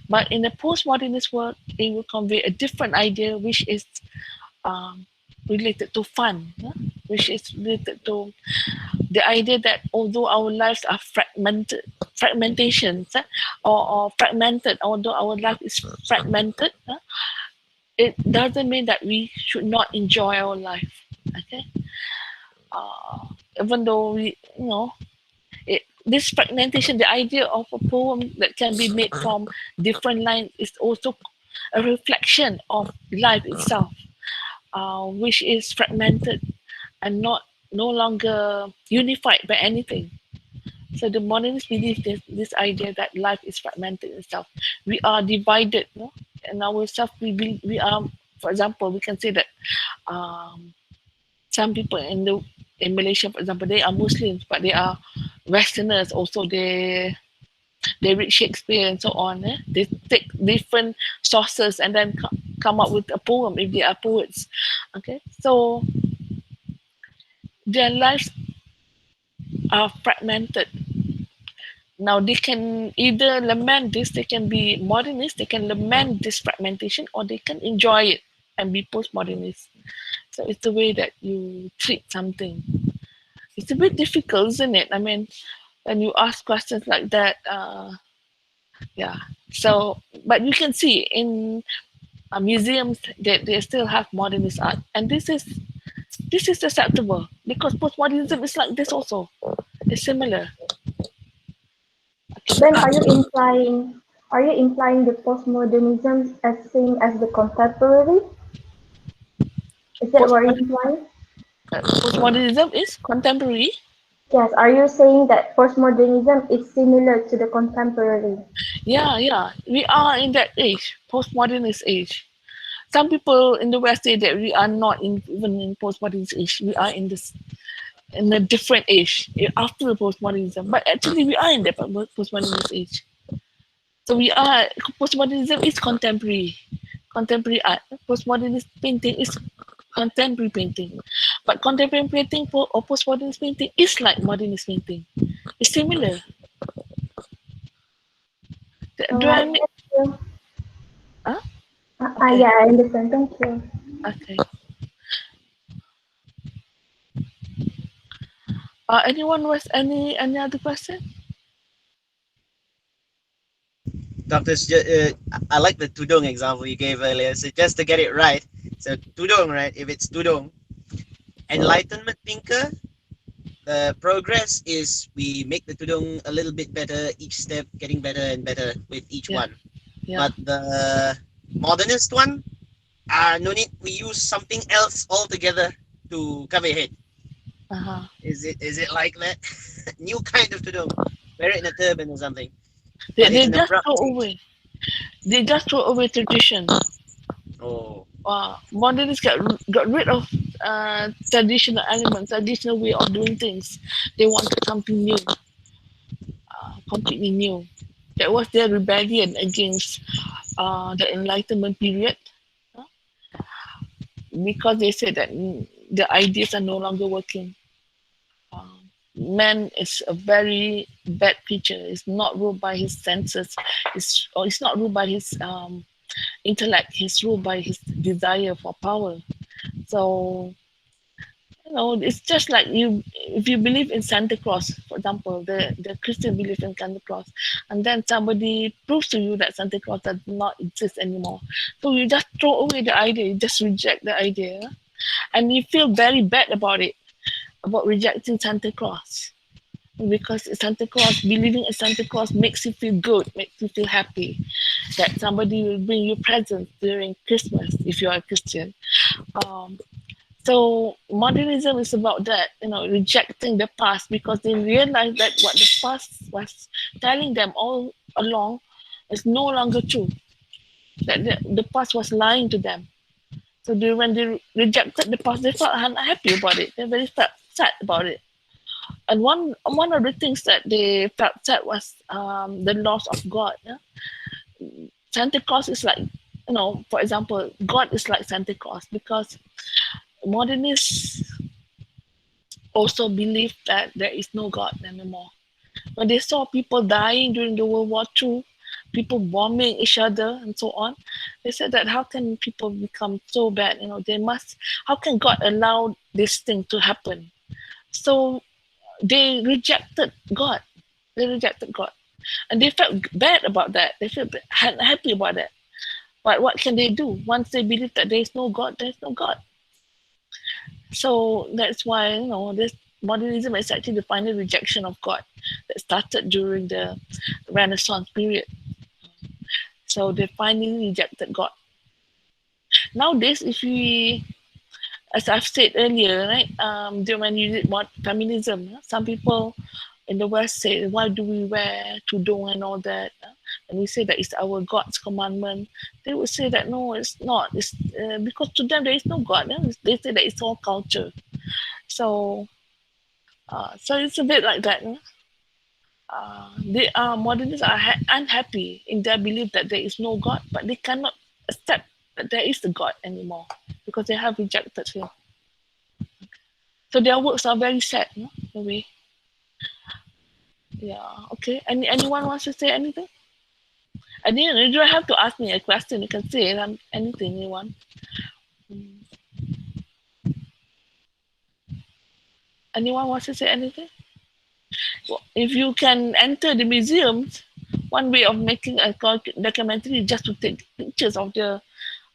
Speaker 1: But in the postmodernist work, it will convey a different idea, which is um, related to fun, which is related to the idea that although our lives are fragmentations, or fragmented, although our life is fragmented, it doesn't mean that we should not enjoy our life. Okay, uh, even though this fragmentation, the idea of a poem that can be made from different lines is also a reflection of life itself, which is fragmented and no longer unified by anything. So the modernists believe this idea that life is fragmented itself. We are divided, no? And ourselves, we are, for example, we can say that some people in Malaysia, for example, they are Muslims, but they are Westerners. Also, they read Shakespeare and so on. They take different sources and then come up with a poem if they are poets. Okay, so their lives are fragmented. Now they can either lament this, they can be modernist, they can lament this fragmentation, or they can enjoy it and be postmodernist. So it's the way that you treat something. It's a bit difficult, isn't it? I mean, when you ask questions like that, yeah. So, but you can see in museums that they still have modernist art, and this is acceptable because postmodernism is like this also. It's similar. Okay.
Speaker 5: Then are you implying the postmodernism as same as the contemporary? Is that what you're implying?
Speaker 1: Postmodernism is contemporary.
Speaker 5: Yes. Are you saying that postmodernism is similar to the contemporary?
Speaker 1: Yeah. We are in that age, postmodernist age. Some people in the West say that we are not even in postmodernist age. We are in a different age after the postmodernism. But actually, we are in the postmodernist age. So we are postmodernism is contemporary art. Postmodernist painting is contemporary painting, but contemporary painting or postmodernist painting is like modernist painting. It's similar.
Speaker 5: All
Speaker 1: Do I
Speaker 5: right.
Speaker 1: mean?
Speaker 5: Thank you.
Speaker 1: Huh? Okay.
Speaker 5: Yeah, I understand. Thank you.
Speaker 1: Okay. Anyone with any other question?
Speaker 4: Doctor, I like the tudung example you gave earlier. So just to get it right, So tudung, right? If it's tudung, enlightenment thinker, the progress is we make the tudung a little bit better, each step getting better and better with each
Speaker 1: Yeah.
Speaker 4: one.
Speaker 1: Yeah.
Speaker 4: But the modernist one, no need, we use something else altogether to cover your head.
Speaker 1: Uh-huh.
Speaker 4: Is it like that? New kind of tudung. Wear it in a turban or something.
Speaker 1: They,
Speaker 4: But it's
Speaker 1: they
Speaker 4: an
Speaker 1: just
Speaker 4: abrupt
Speaker 1: throw
Speaker 4: change.
Speaker 1: away. They just throw away tradition.
Speaker 4: Oh,
Speaker 1: Modernists got rid of traditional elements, traditional way of doing things. They wanted something new, completely new. That was their rebellion against the Enlightenment period, uh, because they said that the ideas are no longer working. Man is a very bad creature. It's not ruled by his senses. It's not ruled by his intellect. He's ruled by his desire for power. So it's just like you, if you believe in Santa Claus, for example, the Christian believe in Santa Claus, and then somebody proves to you that Santa Claus does not exist anymore. So you just throw away the idea, you just reject the idea, and you feel very bad about it, about rejecting Santa Claus. Because Santa Claus, believing in Santa Claus makes you feel good, makes you feel happy that somebody will bring you presents during Christmas if you are a Christian. Um, so modernism is about that, rejecting the past, because they realize that what the past was telling them all along is no longer true. That the past was lying to them. So when they rejected the past, they felt unhappy about it. They very felt sad about it. And one of the things that they felt sad was the loss of God. Yeah? Santa Claus is like, for example, God is like Santa Claus, because modernists also believe that there is no God anymore. When they saw people dying during the World War II, people bombing each other and so on, they said that how can people become so bad? How can God allow this thing to happen? So they rejected God. They rejected God. And they felt bad about that. They felt unhappy about that. But what can they do? Once they believe that there is no God, there is no God. So that's why, this modernism is actually the final rejection of God that started during the Renaissance period. So they finally rejected God. Nowadays, if we, as I've said earlier, right, when you read about feminism, some people in the West say, why do we wear tudung and all that? And we say that it's our God's commandment. They would say that no, it's not. It's because to them there is no God. They say that it's all culture. So it's a bit like that. They are modernists are unhappy in their belief that there is no God, but they cannot accept that there is a God anymore because they have rejected Him. So their works are very sad, in a way. Yeah. Okay. Anyone wants to say anything? You don't have to ask me a question. You can say anything you want. Anyone wants to say anything? Well, if you can enter the museums, one way of making a documentary is just to take pictures of the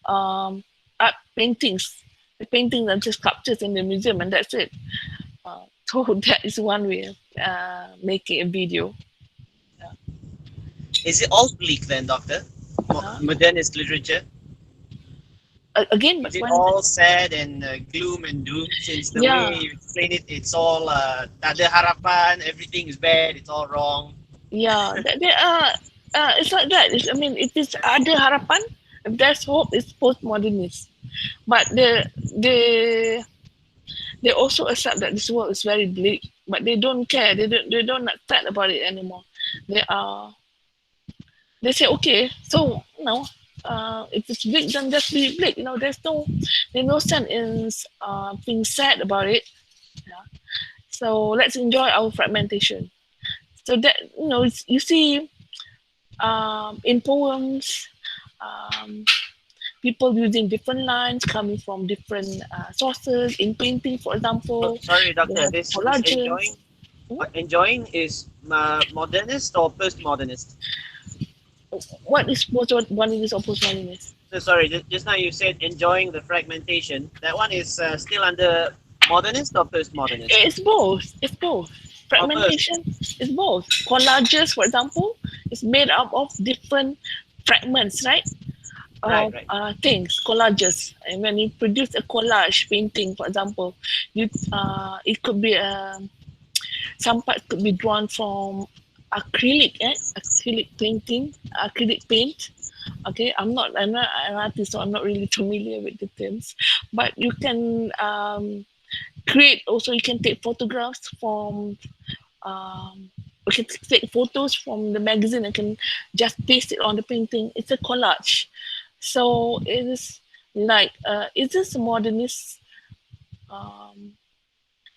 Speaker 1: art paintings. The paintings are just sculptures in the museum, and that's it. So that is one way of making a video.
Speaker 4: is it all bleak then, Doctor? Modernist literature?
Speaker 1: Again, but
Speaker 4: Is it
Speaker 1: one.
Speaker 4: all sad and gloom and doom? Since the
Speaker 1: Yeah.
Speaker 4: way you explain it, it's all tak ada harapan, everything is bad, it's all wrong.
Speaker 1: Yeah, it's like that. It is ada harapan. If there's hope, it's postmodernist. But they also accept that this world is very bleak, but they don't care. They don't sad about it anymore. They say, okay, so if it's bleak, then just be bleak. There's no sense in being sad about it. Yeah. So let's enjoy our fragmentation. So that you see, in poems, people using different lines coming from different sources. In painting, for example,
Speaker 4: Sorry,
Speaker 1: they
Speaker 4: Doctor,
Speaker 1: have
Speaker 4: this
Speaker 1: collages.
Speaker 4: enjoying is modernist or postmodernist?
Speaker 1: what is postmodernist or postmodernist?
Speaker 4: No, sorry, just now you said enjoying the fragmentation. That one is still under modernist or postmodernist?
Speaker 1: It's both. It's both.
Speaker 4: Or both?
Speaker 1: Fragmentation is both. Collages, for example, is made up of different fragments, right?
Speaker 4: Right,
Speaker 1: Of
Speaker 4: right.
Speaker 1: things, collages. And when you produce a collage painting, for example, you it could be some parts could be drawn from acrylic, acrylic painting, acrylic paint. Okay, I'm not an artist, so I'm not really familiar with the terms, but you can create. Also, you can take photographs from. We can take photos from the magazine and can just paste it on the painting. It's a collage, so it is like it's just a um,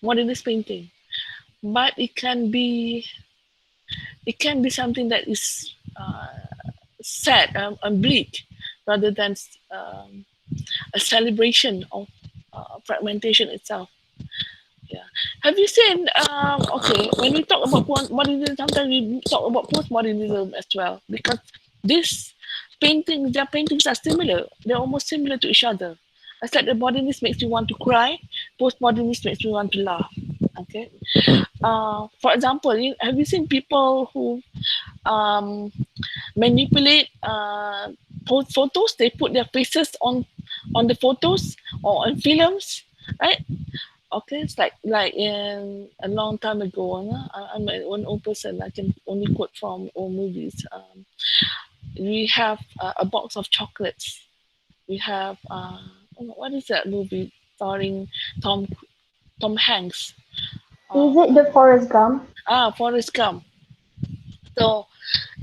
Speaker 1: modernist painting, but it can be something that is sad and bleak rather than a celebration of fragmentation itself. Yeah. Have you seen? Okay, when we talk about modernism, sometimes we talk about postmodernism as well because these their paintings are similar. They're almost similar to each other. Except the modernist makes you want to cry, postmodernist makes you want to laugh. Okay. For example, have you seen people who um, manipulate photos? They put their faces on the photos or on films, right? Okay, it's like in a long time ago. I'm one old person. I can only quote from old movies. We have a box of chocolates. We have what is that movie starring Tom Tom Hanks?
Speaker 5: Is it the Forrest Gump?
Speaker 1: Forrest Gump. So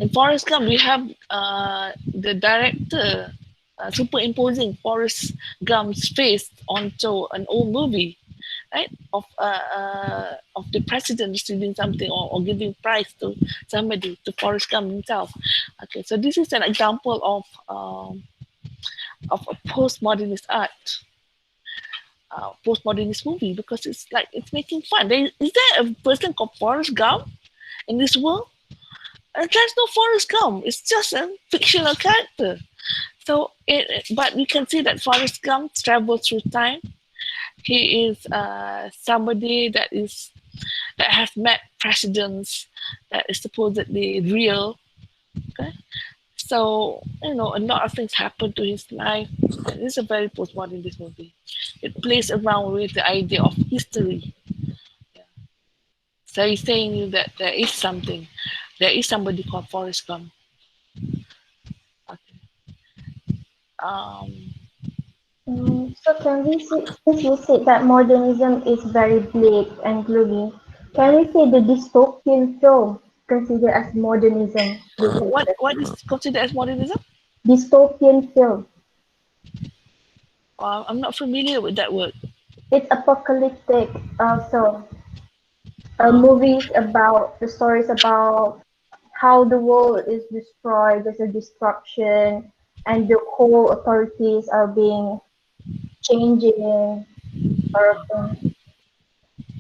Speaker 1: in Forrest Gump, we have the director superimposing Forrest Gump's face onto an old movie, right? Of the president receiving something or giving prize to somebody, to Forrest Gump himself. Okay, so this is an example of a postmodernist art, postmodernist movie because it's like it's making fun. Is there a person called Forrest Gump in this world? There's no Forrest Gump. It's just a fictional character. So, but you can see that Forrest Gump travels through time. He is somebody that has met presidents that is supposedly real. Okay, so a lot of things happen to his life. And this is a very postmodernist movie. It plays around with the idea of history. Yeah. So he's saying you that there is somebody called Forrest Gump. Okay. Um,
Speaker 5: So can we say, since you said that modernism is very bleak and gloomy, can we say the dystopian film considered as modernism, which is
Speaker 1: what is considered as modernism?
Speaker 5: dystopian film?
Speaker 1: I'm not familiar with that word.
Speaker 5: It's apocalyptic film.
Speaker 1: Uh,
Speaker 5: Movies about the stories about how the world is destroyed, there's a destruction, and the whole authorities are being changing or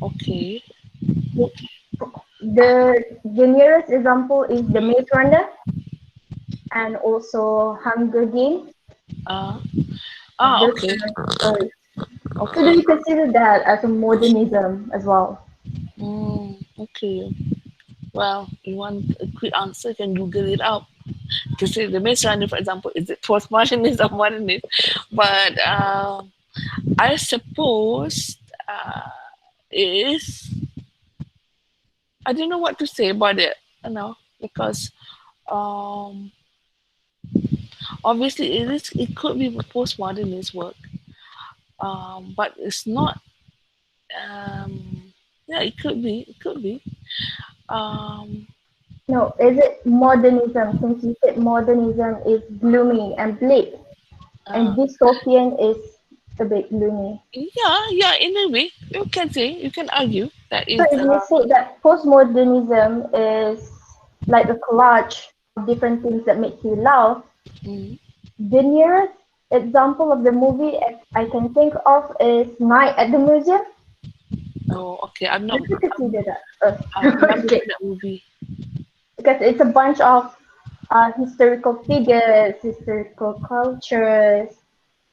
Speaker 1: okay.
Speaker 5: the nearest example is the Maze Runner and also Hunger Games.
Speaker 1: Uh,
Speaker 5: Those
Speaker 1: okay.
Speaker 5: kind of stories. So do
Speaker 1: Okay.
Speaker 5: you consider that as a modernism as well?
Speaker 1: Okay. Well, you want a quick answer, you can Google it out. To say the Maze Runner, for example, is it postmodernist or modernist? But I suppose it is. I don't know what to say about it, because um, obviously it is. It could be postmodernist work, but it's not. Yeah, it could be. It could be. Um,
Speaker 5: No, is it modernism? Since you said modernism is gloomy and bleak, and
Speaker 1: uh,
Speaker 5: dystopian is a bit gloomy.
Speaker 1: yeah. In a way, you can argue that
Speaker 5: So
Speaker 1: is.
Speaker 5: if you say that postmodernism is like a collage of different things that make you laugh,
Speaker 1: Mm,
Speaker 5: the nearest example of the movie I can think of is Night at the Museum.
Speaker 1: oh, okay. I'm not.
Speaker 5: Would you consider that?
Speaker 1: I've never
Speaker 5: Okay.
Speaker 1: seen that movie.
Speaker 5: Because it's a bunch of historical figures, historical cultures,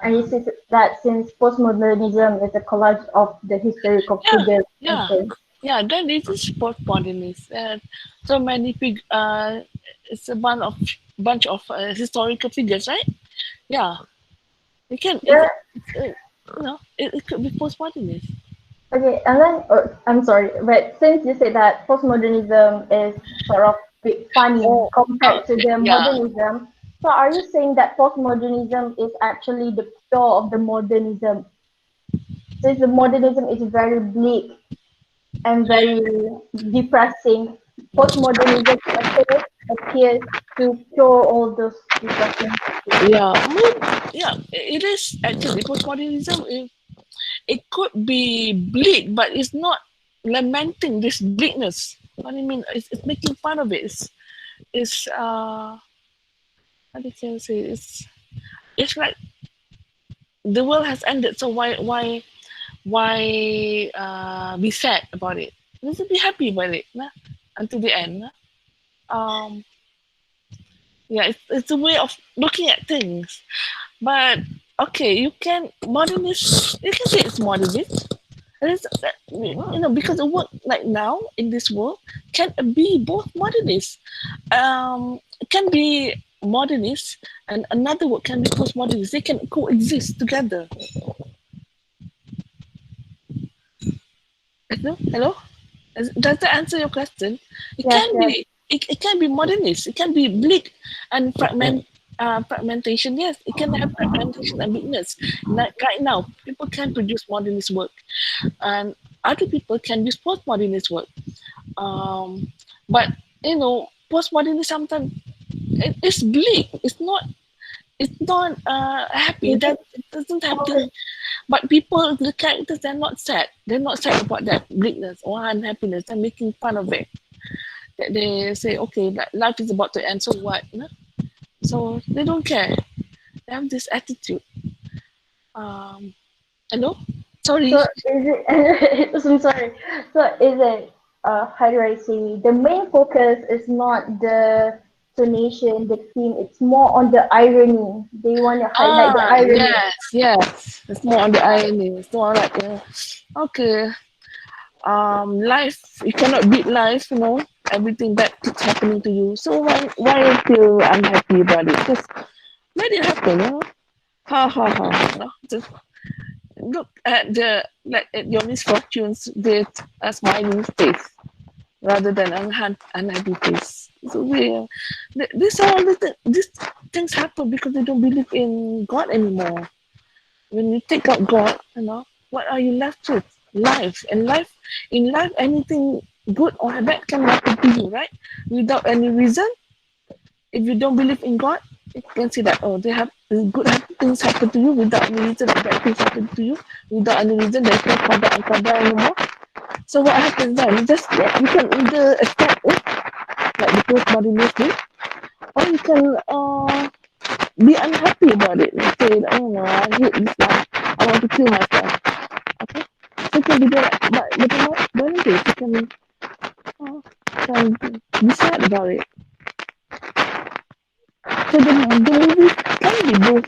Speaker 5: and you see that since postmodernism is a collage of the historical
Speaker 1: Yeah,
Speaker 5: figures and
Speaker 1: yeah,
Speaker 5: things.
Speaker 1: yeah. Then it is postmodernist. So many it's a bunch of historical figures, right? Yeah, it can.
Speaker 5: There,
Speaker 1: It could be postmodernist.
Speaker 5: okay, and then I'm sorry, but since you say that postmodernism is sort of bit funny
Speaker 1: Oh,
Speaker 5: compared to the
Speaker 1: yeah.
Speaker 5: modernism, so are you saying that postmodernism is actually the pure of the modernism? Since the modernism is very bleak and very depressing, postmodernism appears to cure all those depressing things.
Speaker 1: Yeah, yeah. It is actually postmodernism. It could be bleak, but it's not lamenting this bleakness. What I mean, it's making fun of it. It's how do you say? It's like the world has ended, so why be sad about it? Let's be happy about it, nah? Until the end. Nah? Um, yeah, it's a way of looking at things. But okay, you can say it's modernist. And because the work like now in this world can be both modernist. It can be modernist and another work can be postmodernist. They can coexist together. Hello? Does that answer your question? It
Speaker 5: Yes,
Speaker 1: can
Speaker 5: yes.
Speaker 1: be. It can be modernist. It can be bleak and fragmentation. Yes, it can have fragmentation and weakness. Like right now, people can produce modernist work, and other people can use postmodernist work. Um, but postmodernist sometimes it's bleak. It's not. It's not happy.
Speaker 5: Is
Speaker 1: That
Speaker 5: it
Speaker 1: it doesn't have things.
Speaker 5: okay?
Speaker 1: But people, the characters, they're not sad. They're not sad about that bleakness or unhappiness. They're making fun of it. That they say, okay, like, life is about to end. So what? So they don't care. They have this attitude. Hello.
Speaker 5: So
Speaker 1: Sorry.
Speaker 5: is it? I'm sorry. So is it? How do I say? The main focus is not the tonation, the theme. It's more on the irony. They want to highlight the irony.
Speaker 1: Yes, yes. It's more on the irony. It's more like, okay, life, you cannot beat life, everything that keeps happening to you. So why feel unhappy about it? Just let it happen, Ha ha ha. Just look at at your misfortunes with a smiling face rather than unhappy face. So this all these things happen because they don't believe in God anymore. When you take out God, what are you left with? Life. And in life, anything good or bad can happen to you, right? Without any reason. If you don't believe in God, you can see that, they have things happen to you without any reason, or bad things happen to you without any reason. There's no qada anymore. So what happens then? You can either accept it, like the postmodernist did, or you can be unhappy about it and say, oh no, I hate this life. I want to kill myself. Okay? So you can be there, but the case, you can be sad about it. So the movies can be both.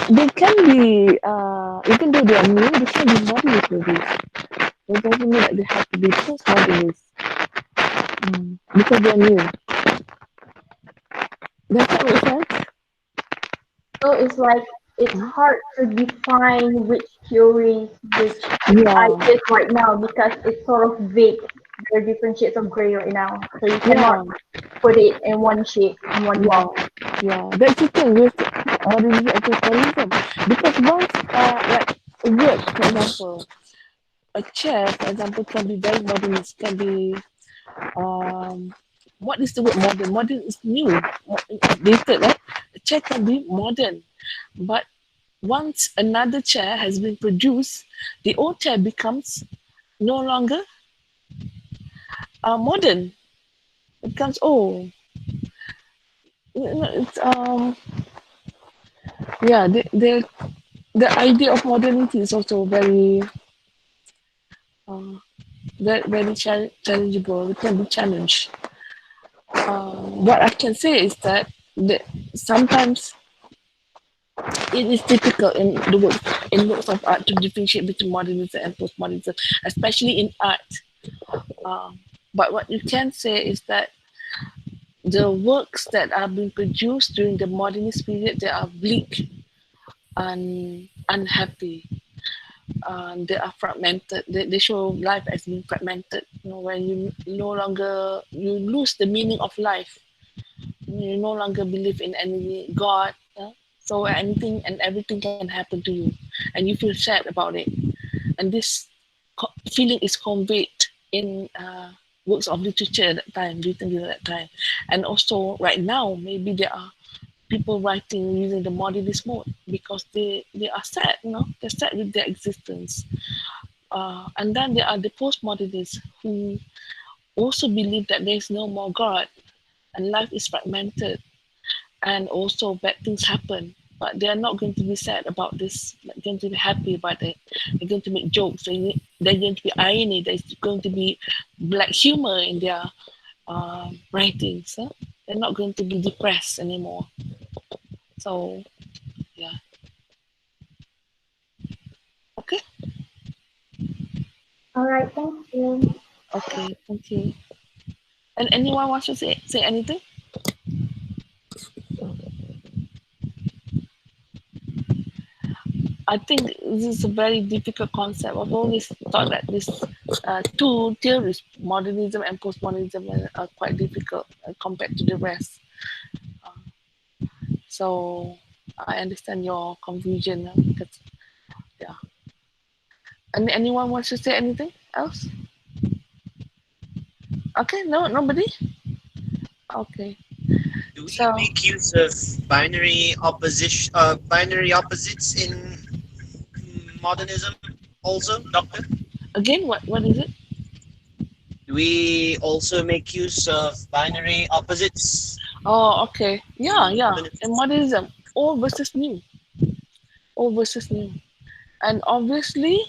Speaker 1: They can be, even though they are new, they can be modernist movies. It doesn't mean that they have to be postmodernist because they're new. Does that make sense?
Speaker 5: So it's like it's hard to define which theories, which
Speaker 1: Yeah,
Speaker 5: ideas right now because it's sort of vague. There are different shades of gray right now, so you cannot
Speaker 1: yeah,
Speaker 5: put it in one shape, in one
Speaker 1: yeah,
Speaker 5: box.
Speaker 1: yeah. That's the thing with modernism and postmodernism. Because once, like a word, for example, a chair, for example, can be very modernist, can be, what is the word modern? Modern is new, updated, right? A chair can be modern, but once another chair has been produced, the old chair becomes no longer modern. It becomes old. It's yeah. The idea of modernity is also uh, very challengeable. It can be challenged. what I can say is that sometimes it is difficult in works of art to differentiate between modernism and postmodernism, especially in art. But what you can say is that the works that are being produced during the modernist period, they are bleak and unhappy. They are fragmented. They show life as being fragmented. When you no longer you lose the meaning of life, you no longer believe in any God. So anything and everything can happen to you, and you feel sad about it. And this feeling is conveyed in works of literature at that time, written during that time. And also right now, maybe there are people writing using the modernist mode because they are sad, they're sad with their existence. And then there are the postmodernists who also believe that there's no more God and life is fragmented and also bad things happen. But they're not going to be sad about this. They're going to be happy about it. They're going to make jokes. They're going to be irony. There's going to be black humor in their writings. They're not going to be depressed anymore. So, yeah. Okay.
Speaker 5: All right, thank you.
Speaker 1: Okay, thank you. And anyone wants to say anything? I think this is a very difficult concept. I've always thought that these two theories, modernism and postmodernism, are quite difficult compared to the rest. So I understand your confusion. Because, yeah. And anyone wants to say anything else? Okay, no, nobody. Okay.
Speaker 4: Do we
Speaker 1: So
Speaker 4: make use of binary opposites in modernism also, Doctor?
Speaker 1: again, what is it?
Speaker 4: Do we also make use of binary opposites
Speaker 1: Oh, okay. Yeah,
Speaker 4: in
Speaker 1: yeah.
Speaker 4: modernism?
Speaker 1: In modernism, old versus new, old versus new, and obviously,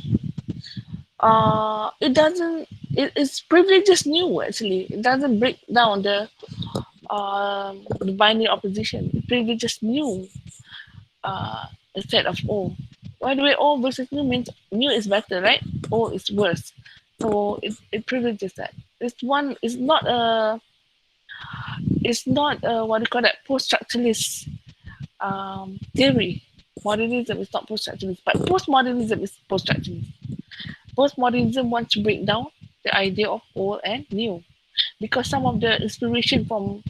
Speaker 1: it doesn't. It's privileges new actually. It doesn't break down the binary opposition. It privileges new instead of old. By the way, old versus new means new is better, right? Old is worse. So it privileges that. It's not a what do you call that, post-structuralist theory. Modernism is not post-structuralist, but postmodernism is post-structuralist. Postmodernism wants to break down the idea of old and new because some of the inspiration from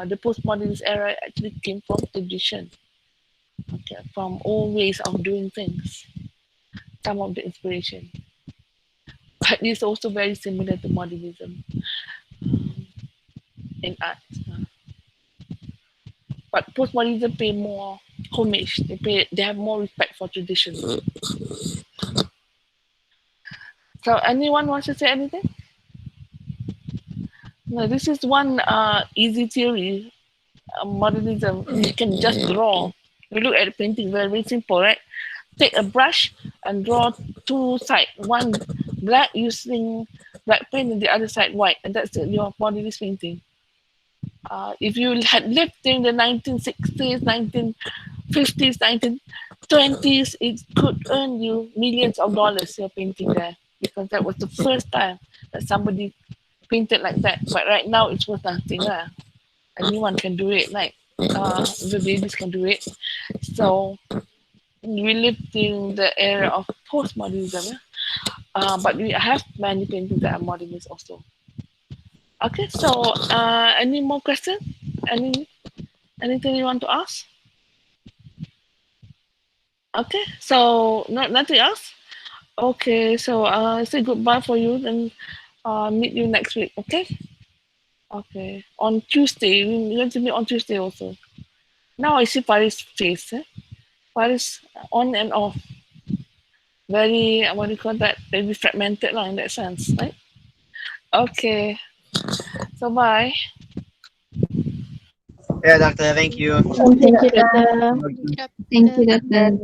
Speaker 1: the postmodernist era actually came from tradition, okay, from old ways of doing things. Some of the inspiration, but it's also very similar to modernism in art. But postmodernism pay more homage. They have more respect for tradition. So anyone wants to say anything? No, this is one easy theory. Modernism, you can just draw. You look at the painting, very simple, right? Take a brush and draw two sides. One black using black paint and the other side white, and that's your modernist painting. If you had lived in the 1960s, 1950s, 1920s, it could earn you millions of dollars, your painting there, because that was the first time that somebody painted like that. But right now, it's worth nothing. Anyone can do it, like the babies can do it. So we lived in the era of postmodernism, but we have many paintings that are modernist also. Okay, so any more questions? Anything you want to ask? Okay, so nothing else. Okay, so say goodbye for you, then meet you next week. Okay. Okay, on Tuesday. We're going to meet on Tuesday also. Now I see Paris' face. Paris on and off. Very, what do you call that? Very fragmented in that sense, right? Okay. So bye.
Speaker 4: Yeah, Doctor, thank you.
Speaker 5: Thank you,
Speaker 3: Thank you,
Speaker 5: Doctor.
Speaker 3: Doctor.
Speaker 2: Yep.
Speaker 6: Thank you, Doctor.